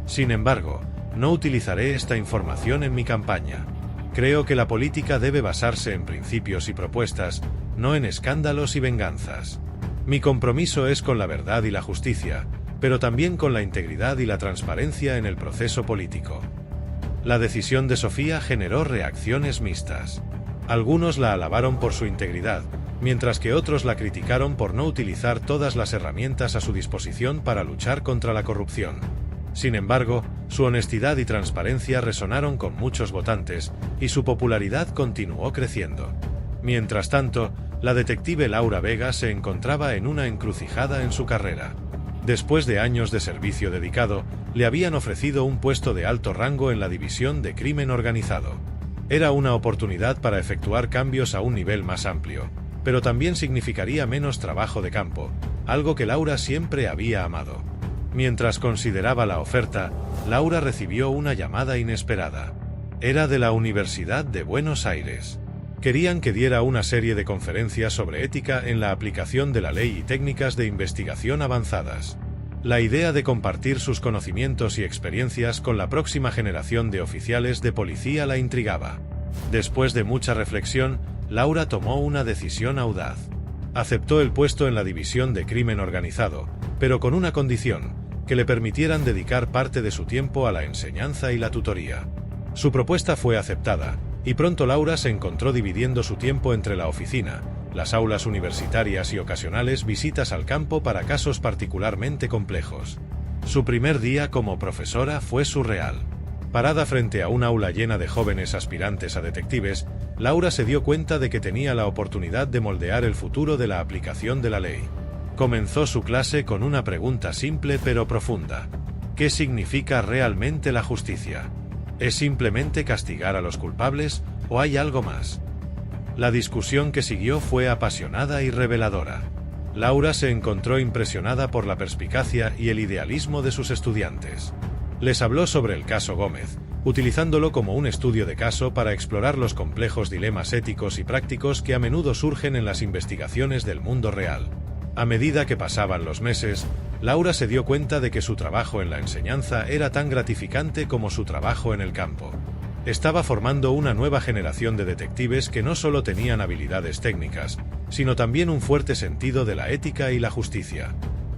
Sin embargo, no utilizaré esta información en mi campaña. Creo que la política debe basarse en principios y propuestas, no en escándalos y venganzas. Mi compromiso es con la verdad y la justicia, pero también con la integridad y la transparencia en el proceso político». La decisión de Sofía generó reacciones mixtas. Algunos la alabaron por su integridad, mientras que otros la criticaron por no utilizar todas las herramientas a su disposición para luchar contra la corrupción. Sin embargo, su honestidad y transparencia resonaron con muchos votantes, y su popularidad continuó creciendo. Mientras tanto, la detective Laura Vega se encontraba en una encrucijada en su carrera. Después de años de servicio dedicado, le habían ofrecido un puesto de alto rango en la división de crimen organizado. Era una oportunidad para efectuar cambios a un nivel más amplio, pero también significaría menos trabajo de campo, algo que Laura siempre había amado. Mientras consideraba la oferta, Laura recibió una llamada inesperada. Era de la Universidad de Buenos Aires. Querían que diera una serie de conferencias sobre ética en la aplicación de la ley y técnicas de investigación avanzadas. La idea de compartir sus conocimientos y experiencias con la próxima generación de oficiales de policía la intrigaba. Después de mucha reflexión, Laura tomó una decisión audaz. Aceptó el puesto en la división de crimen organizado, pero con una condición: que le permitieran dedicar parte de su tiempo a la enseñanza y la tutoría. Su propuesta fue aceptada, y pronto Laura se encontró dividiendo su tiempo entre la oficina, las aulas universitarias y ocasionales visitas al campo para casos particularmente complejos. Su primer día como profesora fue surreal. Parada frente a un aula llena de jóvenes aspirantes a detectives, Laura se dio cuenta de que tenía la oportunidad de moldear el futuro de la aplicación de la ley. Comenzó su clase con una pregunta simple pero profunda. ¿Qué significa realmente la justicia? ¿Es simplemente castigar a los culpables, ¿O hay algo más? La discusión que siguió fue apasionada y reveladora. Laura se encontró impresionada por la perspicacia y el idealismo de sus estudiantes. Les habló sobre el caso Gómez, utilizándolo como un estudio de caso para explorar los complejos dilemas éticos y prácticos que a menudo surgen en las investigaciones del mundo real. A medida que pasaban los meses, Laura se dio cuenta de que su trabajo en la enseñanza era tan gratificante como su trabajo en el campo. Estaba formando una nueva generación de detectives que no solo tenían habilidades técnicas, sino también un fuerte sentido de la ética y la justicia.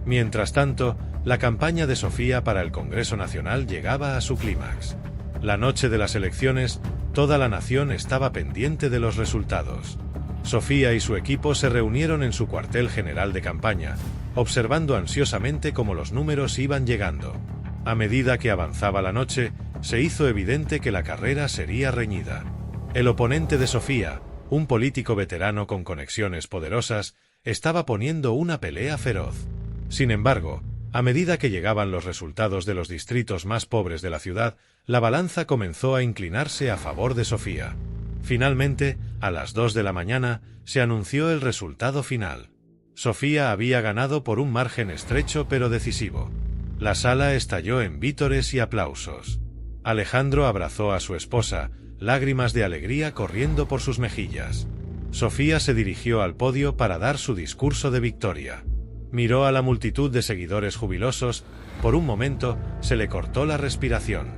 Mientras tanto, la campaña de Sofía para el Congreso Nacional llegaba a su clímax. La noche de las elecciones, toda la nación estaba pendiente de los resultados. Sofía y su equipo se reunieron en su cuartel general de campaña, observando ansiosamente cómo los números iban llegando. A medida que avanzaba la noche, se hizo evidente que la carrera sería reñida. El oponente de Sofía, un político veterano con conexiones poderosas, estaba poniendo una pelea feroz. Sin embargo, a medida que llegaban los resultados de los distritos más pobres de la ciudad, la balanza comenzó a inclinarse a favor de Sofía. Finalmente, a las 2 de la mañana, se anunció el resultado final. Sofía había ganado por un margen estrecho pero decisivo. La sala estalló en vítores y aplausos. Alejandro abrazó a su esposa, lágrimas de alegría corriendo por sus mejillas. Sofía se dirigió al podio para dar su discurso de victoria. Miró a la multitud de seguidores jubilosos, por un momento se le cortó la respiración.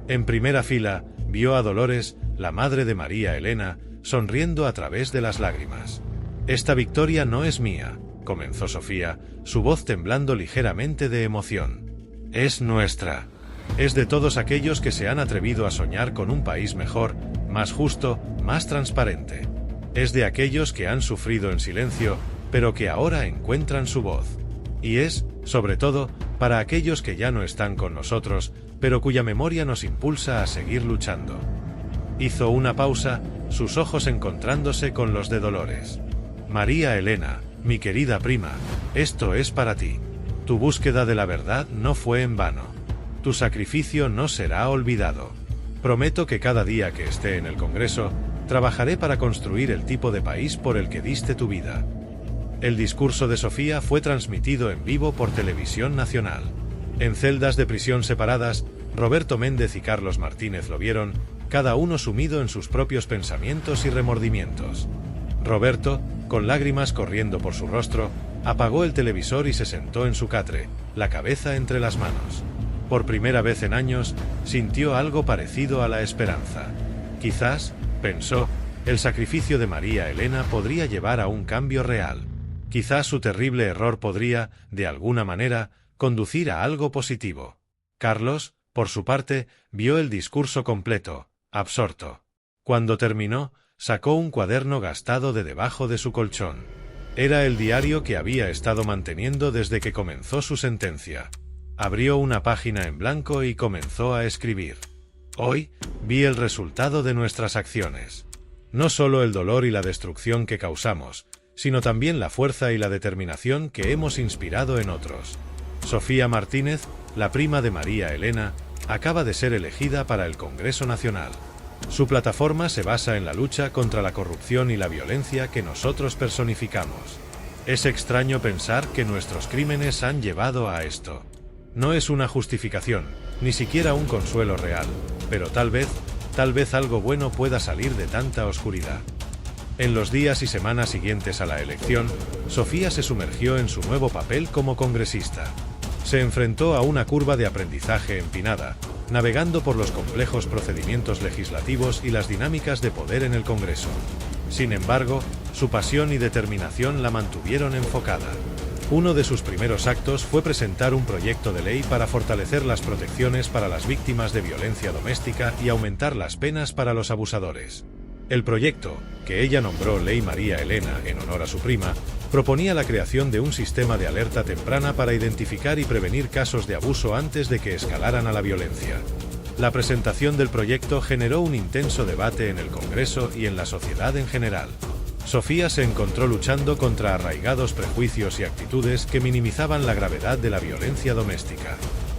En primera fila, vio a Dolores, la madre de María Elena, sonriendo a través de las lágrimas. «Esta victoria no es mía», comenzó Sofía, su voz temblando ligeramente de emoción. «Es nuestra. Es de todos aquellos que se han atrevido a soñar con un país mejor, más justo, más transparente. Es de aquellos que han sufrido en silencio, pero que ahora encuentran su voz. Y es, sobre todo, para aquellos que ya no están con nosotros, pero cuya memoria nos impulsa a seguir luchando». Hizo una pausa, sus ojos encontrándose con los de Dolores. «María Elena, mi querida prima, esto es para ti. Tu búsqueda de la verdad no fue en vano. Tu sacrificio no será olvidado. Prometo que cada día que esté en el Congreso, trabajaré para construir el tipo de país por el que diste tu vida». El discurso de Sofía fue transmitido en vivo por Televisión Nacional. En celdas de prisión separadas, Roberto Méndez y Carlos Martínez lo vieron, cada uno sumido en sus propios pensamientos y remordimientos. Roberto, con lágrimas corriendo por su rostro, apagó el televisor y se sentó en su catre, la cabeza entre las manos. Por primera vez en años, sintió algo parecido a la esperanza. Quizás, pensó, el sacrificio de María Elena podría llevar a un cambio real. Quizás su terrible error podría, de alguna manera, conducir a algo positivo. Carlos, por su parte, vio el discurso completo, absorto. Cuando terminó, sacó un cuaderno gastado de debajo de su colchón. Era el diario que había estado manteniendo desde que comenzó su sentencia. Abrió una página en blanco y comenzó a escribir. «Hoy, vi el resultado de nuestras acciones. No solo el dolor y la destrucción que causamos, sino también la fuerza y la determinación que hemos inspirado en otros. Sofía Martínez, la prima de María Elena, acaba de ser elegida para el Congreso Nacional. Su plataforma se basa en la lucha contra la corrupción y la violencia que nosotros personificamos. Es extraño pensar que nuestros crímenes han llevado a esto. No es una justificación, ni siquiera un consuelo real, pero tal vez algo bueno pueda salir de tanta oscuridad». En los días y semanas siguientes a la elección, Sofía se sumergió en su nuevo papel como congresista. Se enfrentó a una curva de aprendizaje empinada, navegando por los complejos procedimientos legislativos y las dinámicas de poder en el Congreso. Sin embargo, su pasión y determinación la mantuvieron enfocada. Uno de sus primeros actos fue presentar un proyecto de ley para fortalecer las protecciones para las víctimas de violencia doméstica y aumentar las penas para los abusadores. El proyecto, que ella nombró Ley María Elena en honor a su prima, proponía la creación de un sistema de alerta temprana para identificar y prevenir casos de abuso antes de que escalaran a la violencia. La presentación del proyecto generó un intenso debate en el Congreso y en la sociedad en general. Sofía se encontró luchando contra arraigados prejuicios y actitudes que minimizaban la gravedad de la violencia doméstica.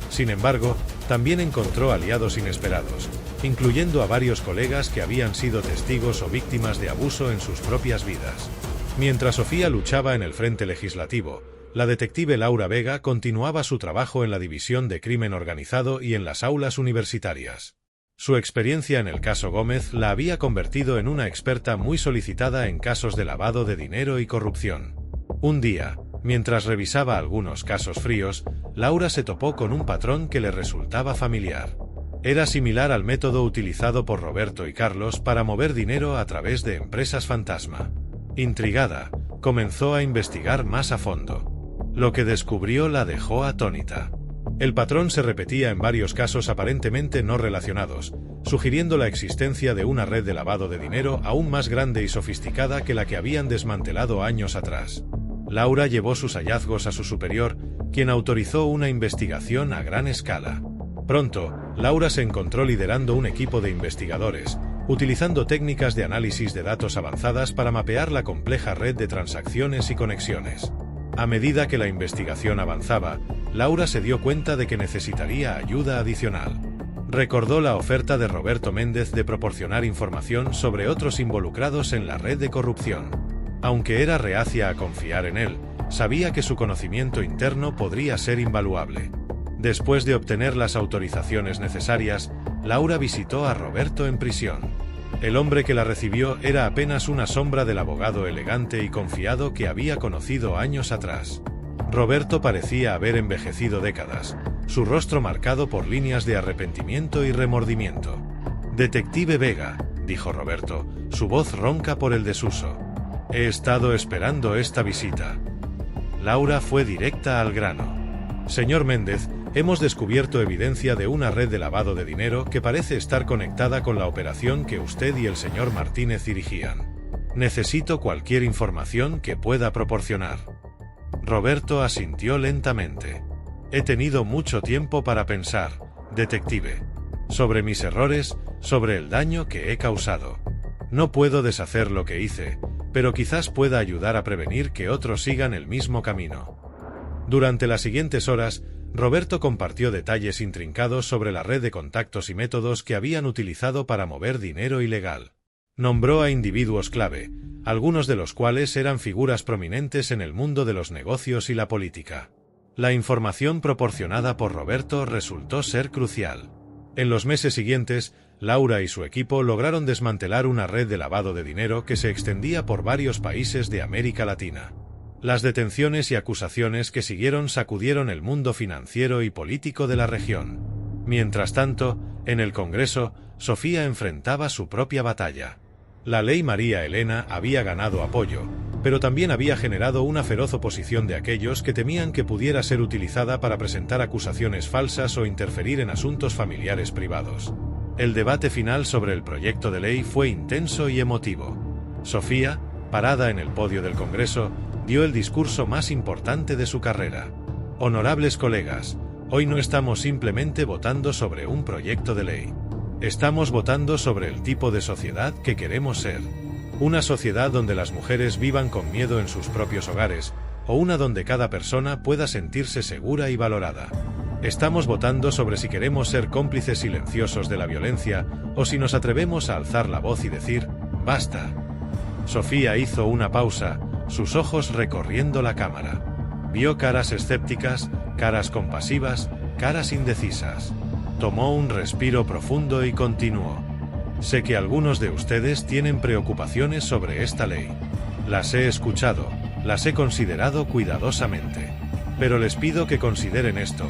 Sin embargo, también encontró aliados inesperados. incluyendo a varios colegas que habían sido testigos o víctimas de abuso en sus propias vidas. Mientras Sofía luchaba en el frente legislativo, la detective Laura Vega continuaba su trabajo en la División de Crimen Organizado y en las aulas universitarias. Su experiencia en el caso Gómez la había convertido en una experta muy solicitada en casos de lavado de dinero y corrupción. Un día, mientras revisaba algunos casos fríos, Laura se topó con un patrón que le resultaba familiar. Era similar al método utilizado por Roberto y Carlos para mover dinero a través de empresas fantasma. Intrigada, comenzó a investigar más a fondo. Lo que descubrió la dejó atónita. El patrón se repetía en varios casos aparentemente no relacionados, sugiriendo la existencia de una red de lavado de dinero aún más grande y sofisticada que la que habían desmantelado años atrás. Laura llevó sus hallazgos a su superior, quien autorizó una investigación a gran escala. Pronto, Laura se encontró liderando un equipo de investigadores, utilizando técnicas de análisis de datos avanzadas para mapear la compleja red de transacciones y conexiones. A medida que la investigación avanzaba, Laura se dio cuenta de que necesitaría ayuda adicional. Recordó la oferta de Roberto Méndez de proporcionar información sobre otros involucrados en la red de corrupción. Aunque era reacia a confiar en él, sabía que su conocimiento interno podría ser invaluable. Después de obtener las autorizaciones necesarias, Laura visitó a Roberto en prisión. El hombre que la recibió era apenas una sombra del abogado elegante y confiado que había conocido años atrás. Roberto parecía haber envejecido décadas, su rostro marcado por líneas de arrepentimiento y remordimiento. «Detective Vega», dijo Roberto, su voz ronca por el desuso. «He estado esperando esta visita». Laura fue directa al grano. «Señor Méndez, hemos descubierto evidencia de una red de lavado de dinero que parece estar conectada con la operación que usted y el señor Martínez dirigían. Necesito cualquier información que pueda proporcionar». Roberto asintió lentamente. «He tenido mucho tiempo para pensar, detective. Sobre mis errores, sobre el daño que he causado. No puedo deshacer lo que hice, pero quizás pueda ayudar a prevenir que otros sigan el mismo camino». Durante las siguientes horas, Roberto compartió detalles intrincados sobre la red de contactos y métodos que habían utilizado para mover dinero ilegal. Nombró a individuos clave, algunos de los cuales eran figuras prominentes en el mundo de los negocios y la política. La información proporcionada por Roberto resultó ser crucial. En los meses siguientes, Laura y su equipo lograron desmantelar una red de lavado de dinero que se extendía por varios países de América Latina. Las detenciones y acusaciones que siguieron sacudieron el mundo financiero y político de la región. Mientras tanto, en el Congreso, Sofía enfrentaba su propia batalla. La ley María Elena había ganado apoyo, pero también había generado una feroz oposición de aquellos que temían que pudiera ser utilizada para presentar acusaciones falsas o interferir en asuntos familiares privados. El debate final sobre el proyecto de ley fue intenso y emotivo. Sofía, parada en el podio del Congreso, dio el discurso más importante de su carrera. «Honorables colegas, hoy no estamos simplemente votando sobre un proyecto de ley. Estamos votando sobre el tipo de sociedad que queremos ser. Una sociedad donde las mujeres vivan con miedo en sus propios hogares, o una donde cada persona pueda sentirse segura y valorada. Estamos votando sobre si queremos ser cómplices silenciosos de la violencia, o si nos atrevemos a alzar la voz y decir, ¡basta!». Sofía hizo una pausa, sus ojos recorriendo la cámara. Vio caras escépticas, caras compasivas, caras indecisas. Tomó un respiro profundo y continuó. «Sé que algunos de ustedes tienen preocupaciones sobre esta ley. Las he escuchado, las he considerado cuidadosamente. Pero les pido que consideren esto.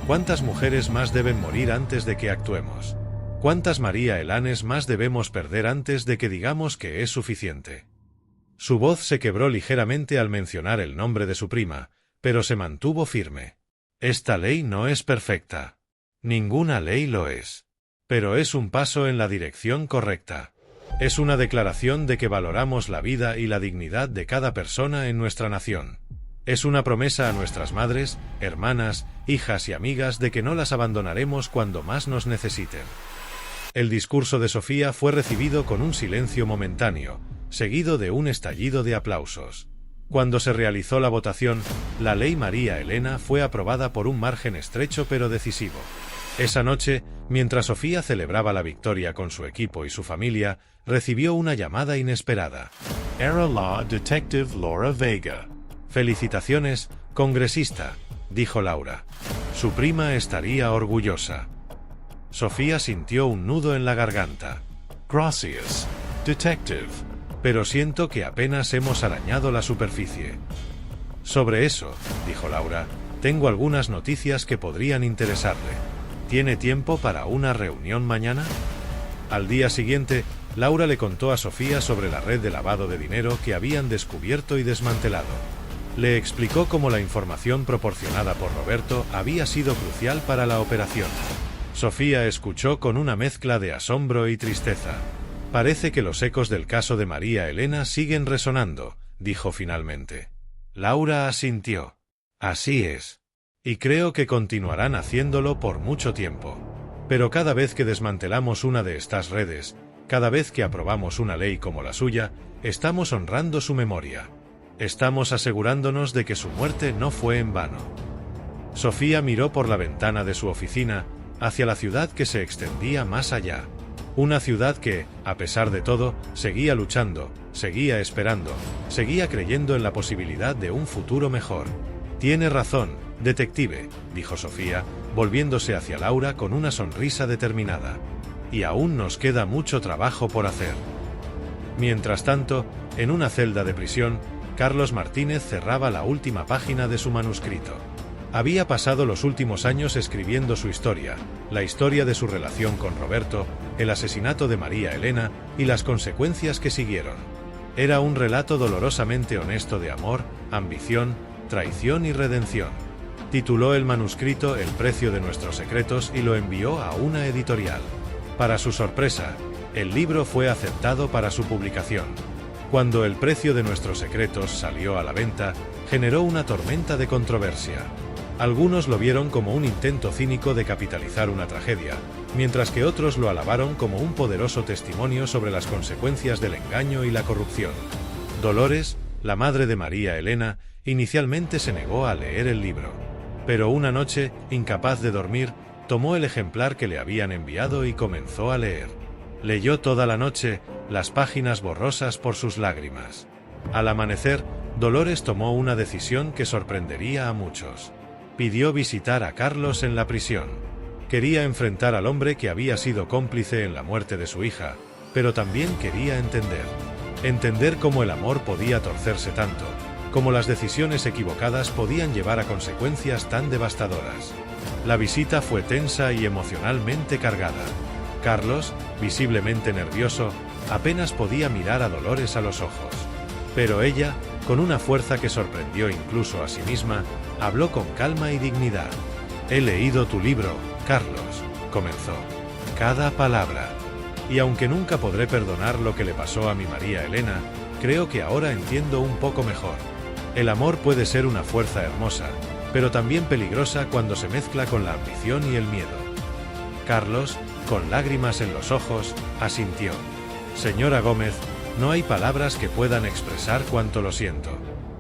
¿Cuántas mujeres más deben morir antes de que actuemos? ¿Cuántas María Elanes más debemos perder antes de que digamos que es suficiente?». Su voz se quebró ligeramente al mencionar el nombre de su prima, pero se mantuvo firme. «Esta ley no es perfecta. Ninguna ley lo es. Pero es un paso en la dirección correcta. Es una declaración de que valoramos la vida y la dignidad de cada persona en nuestra nación. Es una promesa a nuestras madres, hermanas, hijas y amigas de que no las abandonaremos cuando más nos necesiten». El discurso de Sofía fue recibido con un silencio momentáneo, seguido de un estallido de aplausos. Cuando se realizó la votación, la ley María Elena fue aprobada por un margen estrecho pero decisivo. Esa noche, mientras Sofía celebraba la victoria con su equipo y su familia, recibió una llamada inesperada. Era la detective Laura Vega. «Felicitaciones, congresista», dijo Laura. Su prima estaría orgullosa. Sofía sintió un nudo en la garganta. Gracias, detective. Pero siento que apenas hemos arañado la superficie. Sobre eso, dijo Laura, tengo algunas noticias que podrían interesarle. ¿Tiene tiempo para una reunión mañana? Al día siguiente, Laura le contó a Sofía sobre la red de lavado de dinero que habían descubierto y desmantelado. Le explicó cómo la información proporcionada por Roberto había sido crucial para la operación. Sofía escuchó con una mezcla de asombro y tristeza. Parece que los ecos del caso de María Elena siguen resonando, dijo finalmente. Laura asintió. Así es. Y creo que continuarán haciéndolo por mucho tiempo. Pero cada vez que desmantelamos una de estas redes, cada vez que aprobamos una ley como la suya, estamos honrando su memoria. Estamos asegurándonos de que su muerte no fue en vano. Sofía miró por la ventana de su oficina, hacia la ciudad que se extendía más allá. Una ciudad que, a pesar de todo, seguía luchando, seguía esperando, seguía creyendo en la posibilidad de un futuro mejor. Tiene razón, detective, dijo Sofía, volviéndose hacia Laura con una sonrisa determinada. Y aún nos queda mucho trabajo por hacer. Mientras tanto, en una celda de prisión, Carlos Martínez cerraba la última página de su manuscrito. Había pasado los últimos años escribiendo su historia, la historia de su relación con Roberto, el asesinato de María Elena y las consecuencias que siguieron. Era un relato dolorosamente honesto de amor, ambición, traición y redención. Tituló el manuscrito El precio de nuestros secretos y lo envió a una editorial. Para su sorpresa, el libro fue aceptado para su publicación. Cuando El precio de nuestros secretos salió a la venta, generó una tormenta de controversia. Algunos lo vieron como un intento cínico de capitalizar una tragedia, mientras que otros lo alabaron como un poderoso testimonio sobre las consecuencias del engaño y la corrupción. Dolores, la madre de María Elena, inicialmente se negó a leer el libro. Pero una noche, incapaz de dormir, tomó el ejemplar que le habían enviado y comenzó a leer. Leyó toda la noche, las páginas borrosas por sus lágrimas. Al amanecer, Dolores tomó una decisión que sorprendería a muchos. Pidió visitar a Carlos en la prisión. Quería enfrentar al hombre que había sido cómplice en la muerte de su hija, pero también quería entender cómo el amor podía torcerse tanto, cómo las decisiones equivocadas podían llevar a consecuencias tan devastadoras. La visita fue tensa y emocionalmente cargada. Carlos, visiblemente nervioso, apenas podía mirar a Dolores a los ojos. Pero ella, con una fuerza que sorprendió incluso a sí misma, habló con calma y dignidad. «He leído tu libro, Carlos», comenzó. «Cada palabra. Y aunque nunca podré perdonar lo que le pasó a mi María Elena, creo que ahora entiendo un poco mejor. El amor puede ser una fuerza hermosa, pero también peligrosa cuando se mezcla con la ambición y el miedo». Carlos, con lágrimas en los ojos, asintió. «Señora Gómez, no hay palabras que puedan expresar cuánto lo siento.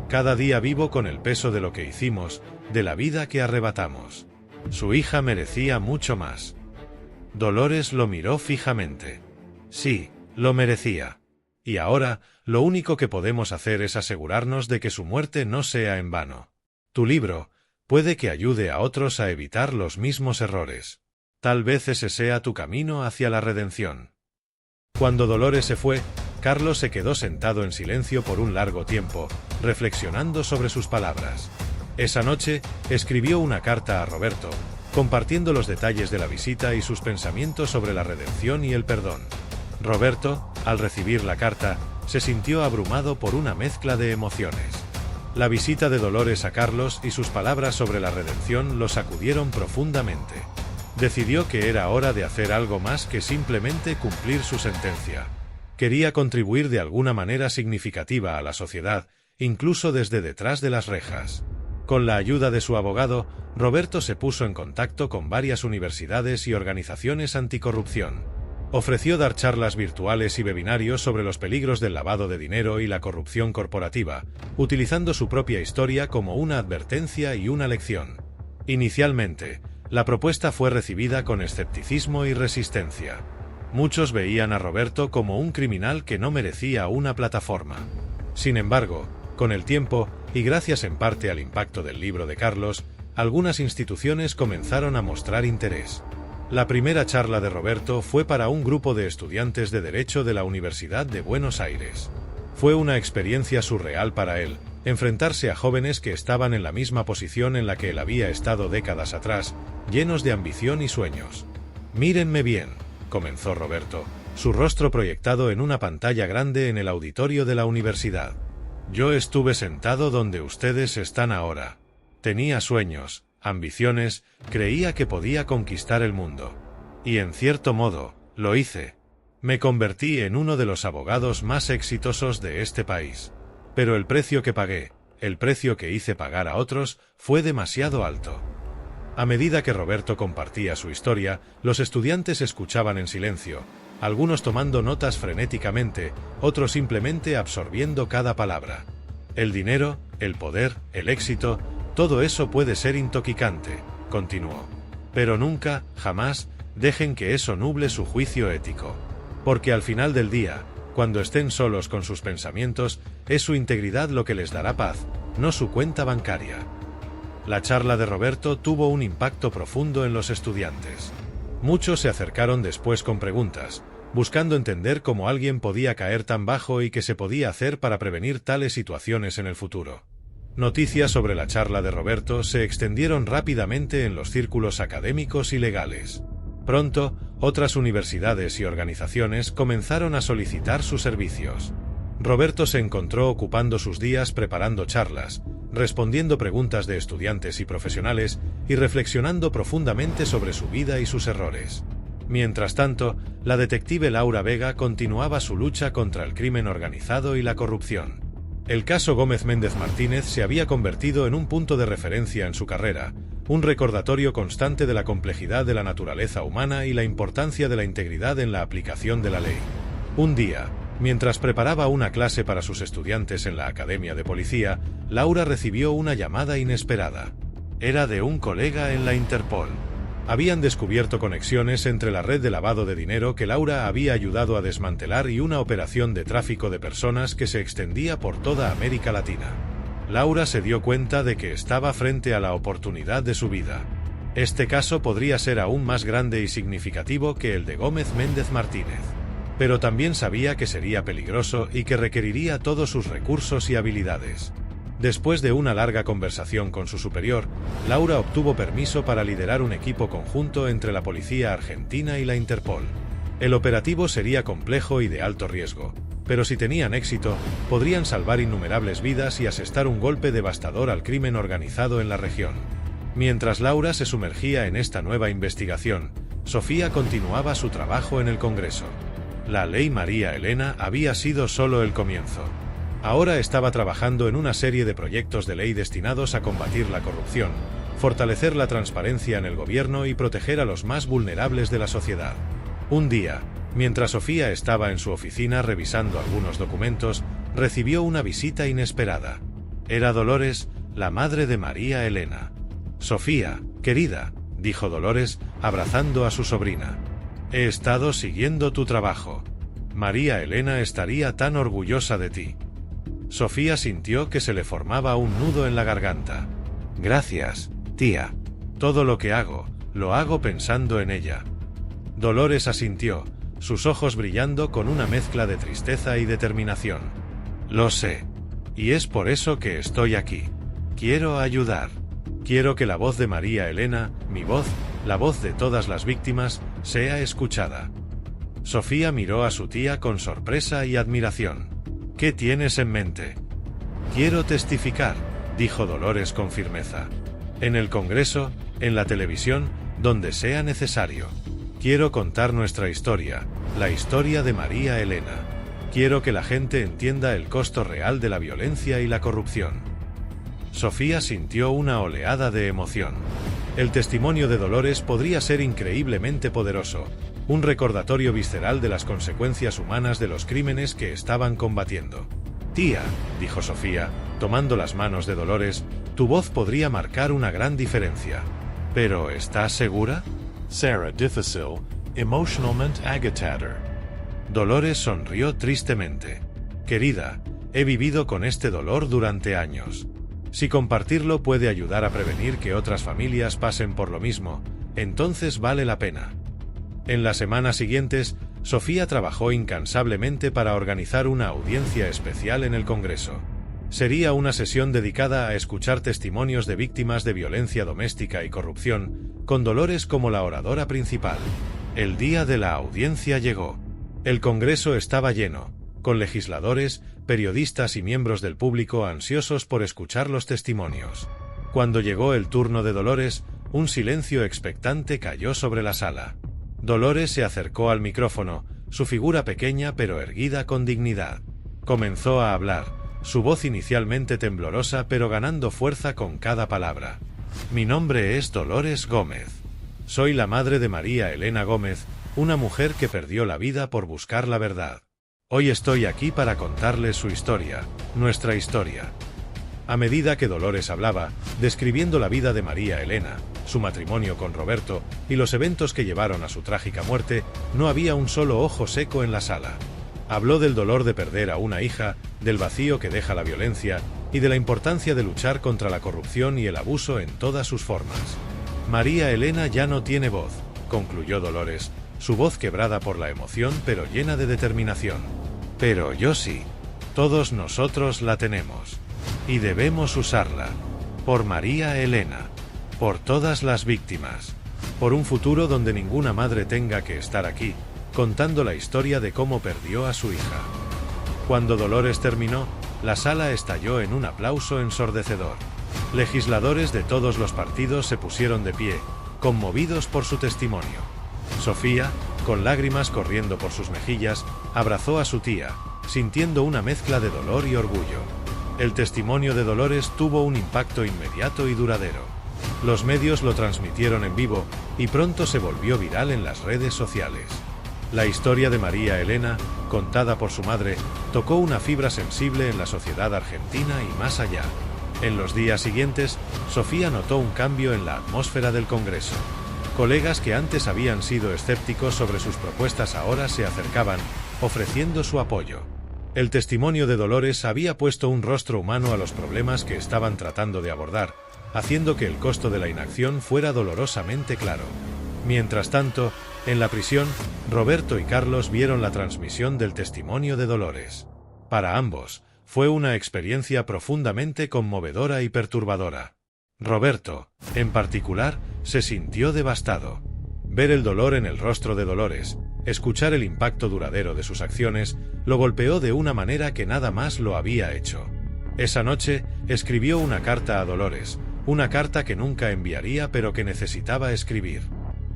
Cada día vivo con el peso de lo que hicimos, de la vida que arrebatamos. Su hija merecía mucho más». Dolores lo miró fijamente. Sí, lo merecía. Y ahora, lo único que podemos hacer es asegurarnos de que su muerte no sea en vano. Tu libro puede que ayude a otros a evitar los mismos errores. Tal vez ese sea tu camino hacia la redención. Cuando Dolores se fue, Carlos se quedó sentado en silencio por un largo tiempo, reflexionando sobre sus palabras. Esa noche, escribió una carta a Roberto, compartiendo los detalles de la visita y sus pensamientos sobre la redención y el perdón. Roberto, al recibir la carta, se sintió abrumado por una mezcla de emociones. La visita de Dolores a Carlos y sus palabras sobre la redención lo sacudieron profundamente. Decidió que era hora de hacer algo más que simplemente cumplir su sentencia. Quería contribuir de alguna manera significativa a la sociedad, incluso desde detrás de las rejas. Con la ayuda de su abogado, Roberto se puso en contacto con varias universidades y organizaciones anticorrupción. Ofreció dar charlas virtuales y webinarios sobre los peligros del lavado de dinero y la corrupción corporativa, utilizando su propia historia como una advertencia y una lección. Inicialmente, La propuesta fue recibida con escepticismo y resistencia. Muchos veían a Roberto como un criminal que no merecía una plataforma. Sin embargo, con el tiempo, y gracias en parte al impacto del libro de Carlos, algunas instituciones comenzaron a mostrar interés. La primera charla de Roberto fue para un grupo de estudiantes de Derecho de la Universidad de Buenos Aires. Fue una experiencia surreal para él, enfrentarse a jóvenes que estaban en la misma posición en la que él había estado décadas atrás, llenos de ambición y sueños. «Mírenme bien», comenzó Roberto, su rostro proyectado en una pantalla grande en el auditorio de la universidad. «Yo estuve sentado donde ustedes están ahora. Tenía sueños, ambiciones, creía que podía conquistar el mundo. Y en cierto modo, lo hice. Me convertí en uno de los abogados más exitosos de este país. Pero el precio que pagué, el precio que hice pagar a otros, fue demasiado alto». A medida que Roberto compartía su historia, los estudiantes escuchaban en silencio, algunos tomando notas frenéticamente, otros simplemente absorbiendo cada palabra. El dinero, el poder, el éxito, todo eso puede ser intoxicante, continuó. Pero nunca, jamás, dejen que eso nuble su juicio ético. Porque al final del día, cuando estén solos con sus pensamientos, es su integridad lo que les dará paz, no su cuenta bancaria. La charla de Roberto tuvo un impacto profundo en los estudiantes. Muchos se acercaron después con preguntas, buscando entender cómo alguien podía caer tan bajo y qué se podía hacer para prevenir tales situaciones en el futuro. Noticias sobre la charla de Roberto se extendieron rápidamente en los círculos académicos y legales. Pronto, otras universidades y organizaciones comenzaron a solicitar sus servicios. Roberto se encontró ocupando sus días preparando charlas, respondiendo preguntas de estudiantes y profesionales y reflexionando profundamente sobre su vida y sus errores. Mientras tanto, la detective Laura Vega continuaba su lucha contra el crimen organizado y la corrupción. El caso Gómez Méndez Martínez se había convertido en un punto de referencia en su carrera, un recordatorio constante de la complejidad de la naturaleza humana y la importancia de la integridad en la aplicación de la ley. Un día, mientras preparaba una clase para sus estudiantes en la Academia de Policía, Laura recibió una llamada inesperada. Era de un colega en la Interpol. Habían descubierto conexiones entre la red de lavado de dinero que Laura había ayudado a desmantelar y una operación de tráfico de personas que se extendía por toda América Latina. Laura se dio cuenta de que estaba frente a la oportunidad de su vida. Este caso podría ser aún más grande y significativo que el de Gómez Méndez Martínez. Pero también sabía que sería peligroso y que requeriría todos sus recursos y habilidades. Después de una larga conversación con su superior, Laura obtuvo permiso para liderar un equipo conjunto entre la policía argentina y la Interpol. El operativo sería complejo y de alto riesgo, pero si tenían éxito, podrían salvar innumerables vidas y asestar un golpe devastador al crimen organizado en la región. Mientras Laura se sumergía en esta nueva investigación, Sofía continuaba su trabajo en el Congreso. La ley María Elena había sido solo el comienzo. Ahora estaba trabajando en una serie de proyectos de ley destinados a combatir la corrupción, fortalecer la transparencia en el gobierno y proteger a los más vulnerables de la sociedad. Un día, mientras Sofía estaba en su oficina revisando algunos documentos, recibió una visita inesperada. Era Dolores, la madre de María Elena. «Sofía, querida», dijo Dolores, abrazando a su sobrina. «He estado siguiendo tu trabajo. María Elena estaría tan orgullosa de ti». Sofía sintió que se le formaba un nudo en la garganta. «Gracias, tía. Todo lo que hago, lo hago pensando en ella». Dolores asintió, sus ojos brillando con una mezcla de tristeza y determinación. «Lo sé. Y es por eso que estoy aquí. Quiero ayudar. Quiero que la voz de María Elena, mi voz, la voz de todas las víctimas, sea escuchada». Sofía miró a su tía con sorpresa y admiración. «¿Qué tienes en mente?» «Quiero testificar», dijo Dolores con firmeza. «En el Congreso, en la televisión, donde sea necesario. Quiero contar nuestra historia, la historia de María Elena. Quiero que la gente entienda el costo real de la violencia y la corrupción». Sofía sintió una oleada de emoción. El testimonio de Dolores podría ser increíblemente poderoso, un recordatorio visceral de las consecuencias humanas de los crímenes que estaban combatiendo. «Tía», dijo Sofía, tomando las manos de Dolores, «tu voz podría marcar una gran diferencia. ¿Pero estás segura? Sarah difficile, emotionalmente agitator. Dolores sonrió tristemente. Querida, he vivido con este dolor durante años. Si compartirlo puede ayudar a prevenir que otras familias pasen por lo mismo, entonces vale la pena. En las semanas siguientes, Sofía trabajó incansablemente para organizar una audiencia especial en el Congreso. Sería una sesión dedicada a escuchar testimonios de víctimas de violencia doméstica y corrupción, con Dolores como la oradora principal. El día de la audiencia llegó. El Congreso estaba lleno, con legisladores, periodistas y miembros del público ansiosos por escuchar los testimonios. Cuando llegó el turno de Dolores, un silencio expectante cayó sobre la sala. Dolores se acercó al micrófono, su figura pequeña pero erguida con dignidad. Comenzó a hablar, su voz inicialmente temblorosa pero ganando fuerza con cada palabra. Mi nombre es Dolores Gómez. Soy la madre de María Elena Gómez, una mujer que perdió la vida por buscar la verdad. Hoy estoy aquí para contarles su historia, nuestra historia. A medida que Dolores hablaba, describiendo la vida de María Elena, su matrimonio con Roberto y los eventos que llevaron a su trágica muerte, no había un solo ojo seco en la sala. Habló del dolor de perder a una hija, del vacío que deja la violencia y de la importancia de luchar contra la corrupción y el abuso en todas sus formas. María Elena ya no tiene voz, concluyó Dolores, su voz quebrada por la emoción pero llena de determinación. Pero yo sí. Todos nosotros la tenemos. Y debemos usarla. Por María Elena. Por todas las víctimas. Por un futuro donde ninguna madre tenga que estar aquí, contando la historia de cómo perdió a su hija. Cuando Dolores terminó, la sala estalló en un aplauso ensordecedor. Legisladores de todos los partidos se pusieron de pie, conmovidos por su testimonio. Sofía, con lágrimas corriendo por sus mejillas, abrazó a su tía, sintiendo una mezcla de dolor y orgullo. El testimonio de Dolores tuvo un impacto inmediato y duradero. Los medios lo transmitieron en vivo y pronto se volvió viral en las redes sociales. La historia de María Elena, contada por su madre, tocó una fibra sensible en la sociedad argentina y más allá. En los días siguientes, Sofía notó un cambio en la atmósfera del Congreso. Colegas que antes habían sido escépticos sobre sus propuestas ahora se acercaban, ofreciendo su apoyo. El testimonio de Dolores había puesto un rostro humano a los problemas que estaban tratando de abordar, haciendo que el costo de la inacción fuera dolorosamente claro. Mientras tanto, en la prisión, Roberto y Carlos vieron la transmisión del testimonio de Dolores. Para ambos, fue una experiencia profundamente conmovedora y perturbadora. Roberto, en particular, se sintió devastado. Ver el dolor en el rostro de Dolores, escuchar el impacto duradero de sus acciones, lo golpeó de una manera que nada más lo había hecho. Esa noche, escribió una carta a Dolores, una carta que nunca enviaría pero que necesitaba escribir.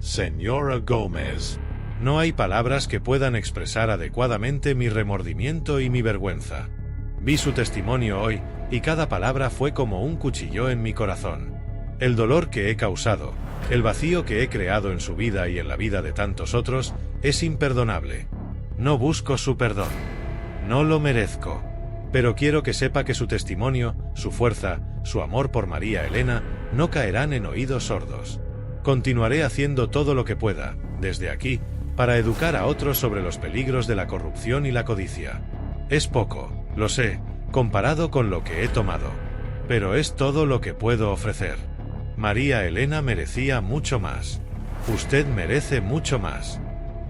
Señora Gómez. No hay palabras que puedan expresar adecuadamente mi remordimiento y mi vergüenza. Vi su testimonio hoy, y cada palabra fue como un cuchillo en mi corazón. El dolor que he causado, el vacío que he creado en su vida y en la vida de tantos otros, es imperdonable. No busco su perdón. No lo merezco. Pero quiero que sepa que su testimonio, su fuerza, su amor por María Elena, no caerán en oídos sordos. Continuaré haciendo todo lo que pueda, desde aquí, para educar a otros sobre los peligros de la corrupción y la codicia. Es poco, lo sé, comparado con lo que he tomado. Pero es todo lo que puedo ofrecer. María Elena merecía mucho más. Usted merece mucho más.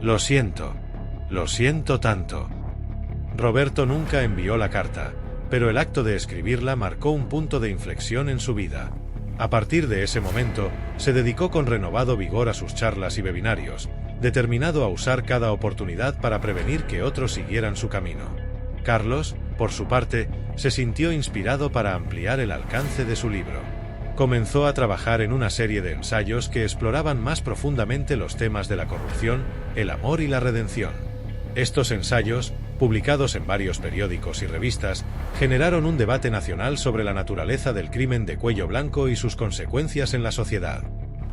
Lo siento tanto. Roberto nunca envió la carta, pero el acto de escribirla marcó un punto de inflexión en su vida. A partir de ese momento, se dedicó con renovado vigor a sus charlas y webinarios, determinado a usar cada oportunidad para prevenir que otros siguieran su camino. Carlos, por su parte, se sintió inspirado para ampliar el alcance de su libro. Comenzó a trabajar en una serie de ensayos que exploraban más profundamente los temas de la corrupción, el amor y la redención. Estos ensayos, publicados en varios periódicos y revistas, generaron un debate nacional sobre la naturaleza del crimen de cuello blanco y sus consecuencias en la sociedad.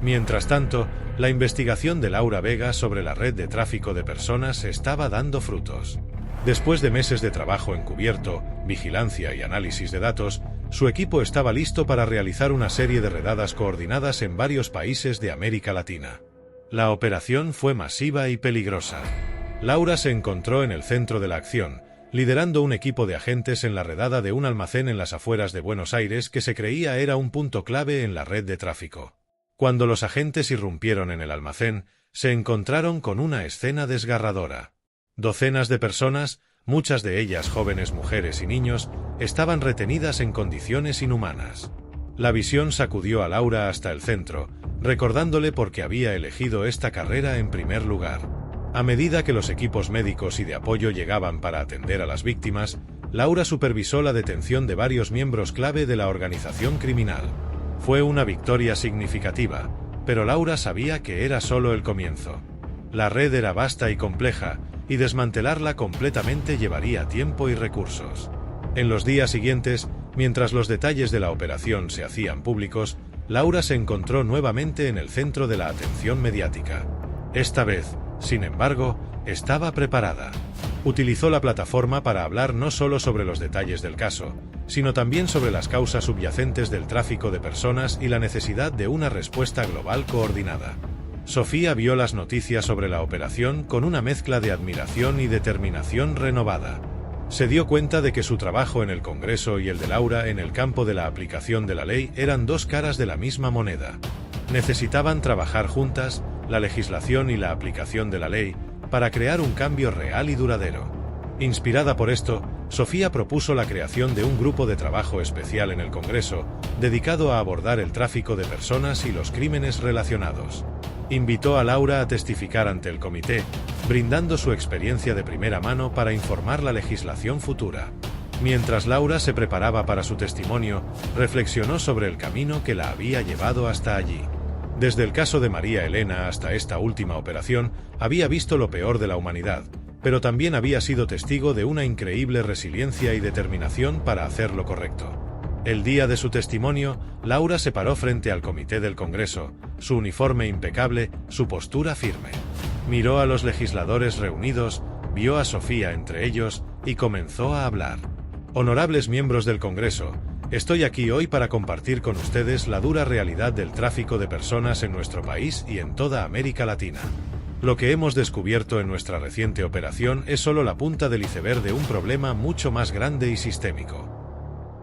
Mientras tanto, la investigación de Laura Vega sobre la red de tráfico de personas estaba dando frutos. Después de meses de trabajo encubierto, vigilancia y análisis de datos, Su equipo estaba listo para realizar una serie de redadas coordinadas en varios países de América Latina. La operación fue masiva y peligrosa. Laura se encontró en el centro de la acción, liderando un equipo de agentes en la redada de un almacén en las afueras de Buenos Aires que se creía era un punto clave en la red de tráfico. Cuando los agentes irrumpieron en el almacén, se encontraron con una escena desgarradora. Docenas de personas, muchas de ellas jóvenes mujeres y niños, estaban retenidas en condiciones inhumanas. La visión sacudió a Laura hasta el centro, recordándole por qué había elegido esta carrera en primer lugar. A medida que los equipos médicos y de apoyo llegaban para atender a las víctimas, Laura supervisó la detención de varios miembros clave de la organización criminal. Fue una victoria significativa, pero Laura sabía que era solo el comienzo. La red era vasta y compleja, y desmantelarla completamente llevaría tiempo y recursos. En los días siguientes, mientras los detalles de la operación se hacían públicos, Laura se encontró nuevamente en el centro de la atención mediática. Esta vez, sin embargo, estaba preparada. Utilizó la plataforma para hablar no solo sobre los detalles del caso, sino también sobre las causas subyacentes del tráfico de personas y la necesidad de una respuesta global coordinada. Sofía vio las noticias sobre la operación con una mezcla de admiración y determinación renovada. Se dio cuenta de que su trabajo en el Congreso y el de Laura en el campo de la aplicación de la ley eran dos caras de la misma moneda. Necesitaban trabajar juntas, la legislación y la aplicación de la ley, para crear un cambio real y duradero. Inspirada por esto, Sofía propuso la creación de un grupo de trabajo especial en el Congreso, dedicado a abordar el tráfico de personas y los crímenes relacionados. Invitó a Laura a testificar ante el comité, brindando su experiencia de primera mano para informar la legislación futura. Mientras Laura se preparaba para su testimonio, reflexionó sobre el camino que la había llevado hasta allí. Desde el caso de María Elena hasta esta última operación, había visto lo peor de la humanidad, pero también había sido testigo de una increíble resiliencia y determinación para hacer lo correcto. El día de su testimonio, Laura se paró frente al comité del Congreso, su uniforme impecable, su postura firme. Miró a los legisladores reunidos, vio a Sofía entre ellos, y comenzó a hablar. Honorables miembros del Congreso, estoy aquí hoy para compartir con ustedes la dura realidad del tráfico de personas en nuestro país y en toda América Latina. Lo que hemos descubierto en nuestra reciente operación es solo la punta del iceberg de un problema mucho más grande y sistémico.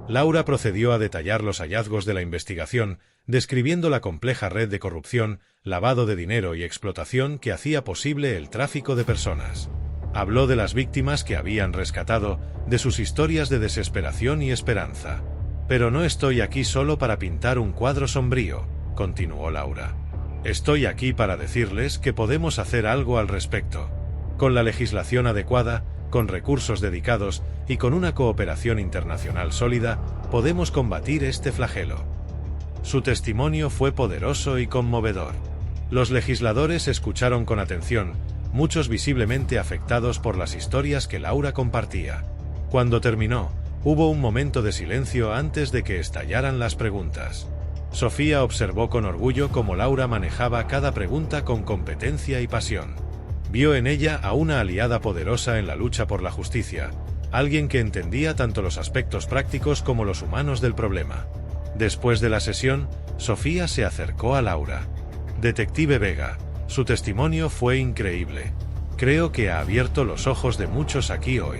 Laura procedió a detallar los hallazgos de la investigación, describiendo la compleja red de corrupción, lavado de dinero y explotación que hacía posible el tráfico de personas. Habló de las víctimas que habían rescatado, de sus historias de desesperación y esperanza. Pero no estoy aquí solo para pintar un cuadro sombrío, continuó Laura. Estoy aquí para decirles que podemos hacer algo al respecto. Con la legislación adecuada, con recursos dedicados y con una cooperación internacional sólida, podemos combatir este flagelo. Su testimonio fue poderoso y conmovedor. Los legisladores escucharon con atención, muchos visiblemente afectados por las historias que Laura compartía. Cuando terminó, hubo un momento de silencio antes de que estallaran las preguntas. Sofía observó con orgullo cómo Laura manejaba cada pregunta con competencia y pasión. Vio en ella a una aliada poderosa en la lucha por la justicia, alguien que entendía tanto los aspectos prácticos como los humanos del problema. Después de la sesión, Sofía se acercó a Laura. Detective Vega, su testimonio fue increíble. Creo que ha abierto los ojos de muchos aquí hoy.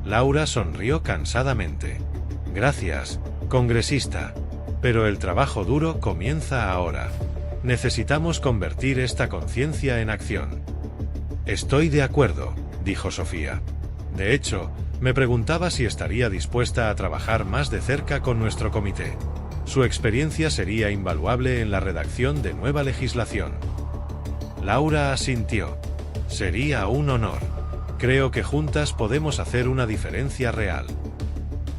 Laura sonrió cansadamente. Gracias, congresista. Pero el trabajo duro comienza ahora. Necesitamos convertir esta conciencia en acción. Estoy de acuerdo, dijo Sofía. De hecho, me preguntaba si estaría dispuesta a trabajar más de cerca con nuestro comité. Su experiencia sería invaluable en la redacción de nueva legislación. Laura asintió. Sería un honor. Creo que juntas podemos hacer una diferencia real.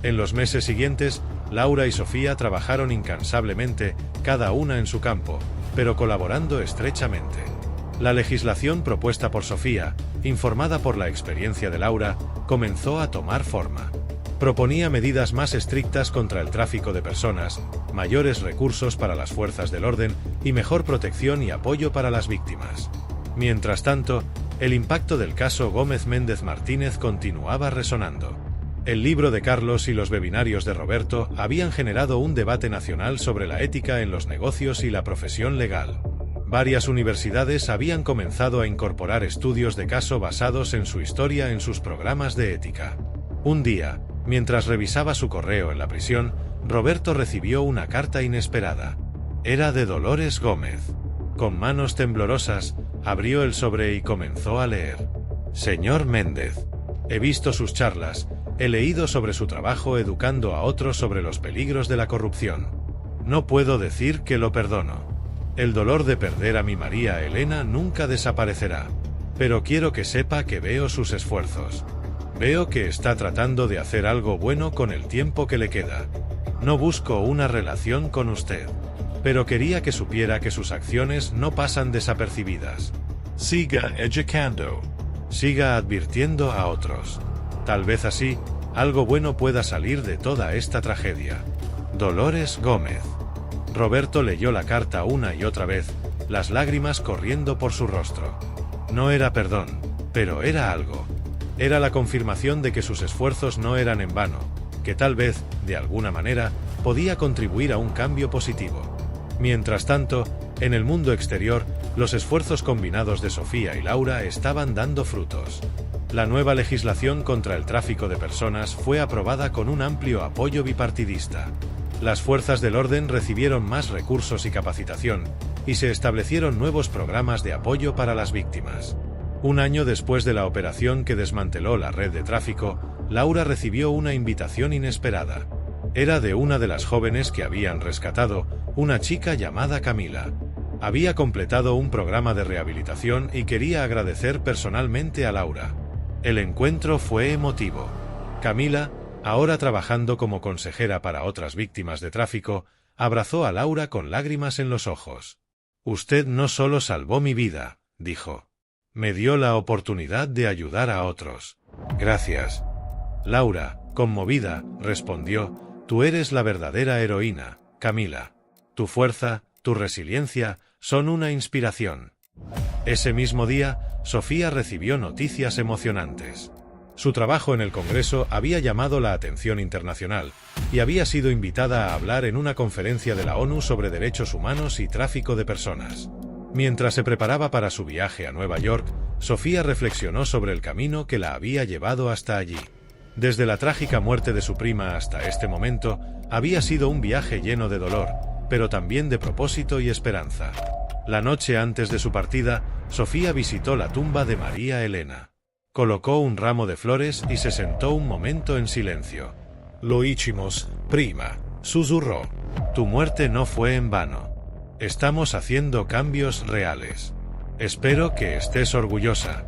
En los meses siguientes, Laura y Sofía trabajaron incansablemente, cada una en su campo, pero colaborando estrechamente. La legislación propuesta por Sofía, informada por la experiencia de Laura, comenzó a tomar forma. Proponía medidas más estrictas contra el tráfico de personas, mayores recursos para las fuerzas del orden y mejor protección y apoyo para las víctimas. Mientras tanto, el impacto del caso Gómez Méndez Martínez continuaba resonando. El libro de Carlos y los webinarios de Roberto habían generado un debate nacional sobre la ética en los negocios y la profesión legal. Varias universidades habían comenzado a incorporar estudios de caso basados en su historia en sus programas de ética. Un día, mientras revisaba su correo en la prisión, Roberto recibió una carta inesperada. Era de Dolores Gómez. Con manos temblorosas, abrió el sobre y comenzó a leer. Señor Méndez, he visto sus charlas, he leído sobre su trabajo educando a otros sobre los peligros de la corrupción. No puedo decir que lo perdono. El dolor de perder a mi María Elena nunca desaparecerá. Pero quiero que sepa que veo sus esfuerzos. Veo que está tratando de hacer algo bueno con el tiempo que le queda. No busco una relación con usted. Pero quería que supiera que sus acciones no pasan desapercibidas. Siga educando. Siga advirtiendo a otros. Tal vez así, algo bueno pueda salir de toda esta tragedia. Dolores Gómez. Roberto leyó la carta una y otra vez, las lágrimas corriendo por su rostro. No era perdón, pero era algo. Era la confirmación de que sus esfuerzos no eran en vano, que tal vez, de alguna manera, podía contribuir a un cambio positivo. Mientras tanto, en el mundo exterior, los esfuerzos combinados de Sofía y Laura estaban dando frutos. La nueva legislación contra el tráfico de personas fue aprobada con un amplio apoyo bipartidista. Las fuerzas del orden recibieron más recursos y capacitación, y se establecieron nuevos programas de apoyo para las víctimas. Un año después de la operación que desmanteló la red de tráfico, Laura recibió una invitación inesperada. Era de una de las jóvenes que habían rescatado, una chica llamada Camila. Había completado un programa de rehabilitación y quería agradecer personalmente a Laura. El encuentro fue emotivo. Camila, ahora trabajando como consejera para otras víctimas de tráfico, abrazó a Laura con lágrimas en los ojos. «Usted no solo salvó mi vida», dijo. «Me dio la oportunidad de ayudar a otros. Gracias». Laura, conmovida, respondió: «Tú eres la verdadera heroína, Camila. Tu fuerza, tu resiliencia, son una inspiración». Ese mismo día, Sofía recibió noticias emocionantes. Su trabajo en el Congreso había llamado la atención internacional, y había sido invitada a hablar en una conferencia de la ONU sobre derechos humanos y tráfico de personas. Mientras se preparaba para su viaje a Nueva York, Sofía reflexionó sobre el camino que la había llevado hasta allí. Desde la trágica muerte de su prima hasta este momento, había sido un viaje lleno de dolor, pero también de propósito y esperanza. La noche antes de su partida, Sofía visitó la tumba de María Elena. Colocó un ramo de flores y se sentó un momento en silencio. «Lo hicimos, prima», susurró. «Tu muerte no fue en vano. Estamos haciendo cambios reales. Espero que estés orgullosa».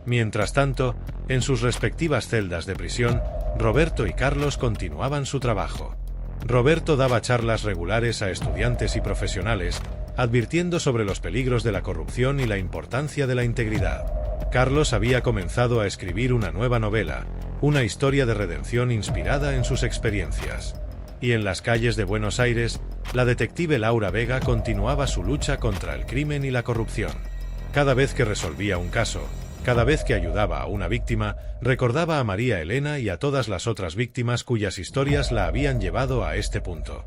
Mientras tanto, en sus respectivas celdas de prisión, Roberto y Carlos continuaban su trabajo. Roberto daba charlas regulares a estudiantes y profesionales, advirtiendo sobre los peligros de la corrupción y la importancia de la integridad. Carlos había comenzado a escribir una nueva novela, una historia de redención inspirada en sus experiencias. Y en las calles de Buenos Aires, la detective Laura Vega continuaba su lucha contra el crimen y la corrupción. Cada vez que resolvía un caso, cada vez que ayudaba a una víctima, recordaba a María Elena y a todas las otras víctimas cuyas historias la habían llevado a este punto.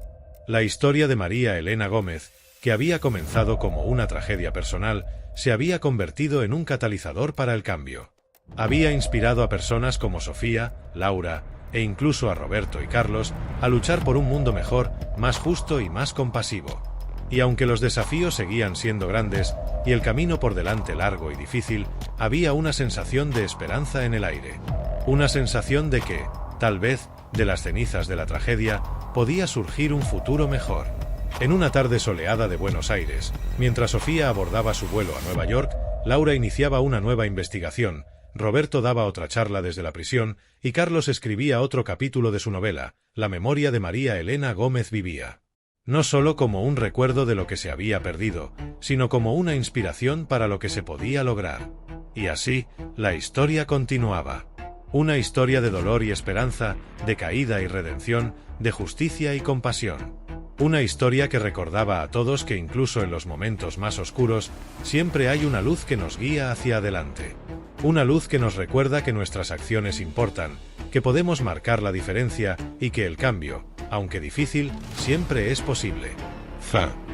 La historia de María Elena Gómez, que había comenzado como una tragedia personal, se había convertido en un catalizador para el cambio. Había inspirado a personas como Sofía, Laura, e incluso a Roberto y Carlos, a luchar por un mundo mejor, más justo y más compasivo. Y aunque los desafíos seguían siendo grandes, y el camino por delante largo y difícil, había una sensación de esperanza en el aire. Una sensación de que, tal vez, de las cenizas de la tragedia, podía surgir un futuro mejor. En una tarde soleada de Buenos Aires, mientras Sofía abordaba su vuelo a Nueva York, Laura iniciaba una nueva investigación, Roberto daba otra charla desde la prisión, y Carlos escribía otro capítulo de su novela, La memoria de María Elena Gómez vivía. No solo como un recuerdo de lo que se había perdido, sino como una inspiración para lo que se podía lograr. Y así, la historia continuaba. Una historia de dolor y esperanza, de caída y redención, de justicia y compasión. Una historia que recordaba a todos que incluso en los momentos más oscuros, siempre hay una luz que nos guía hacia adelante. Una luz que nos recuerda que nuestras acciones importan, que podemos marcar la diferencia y que el cambio, aunque difícil, siempre es posible. Fin.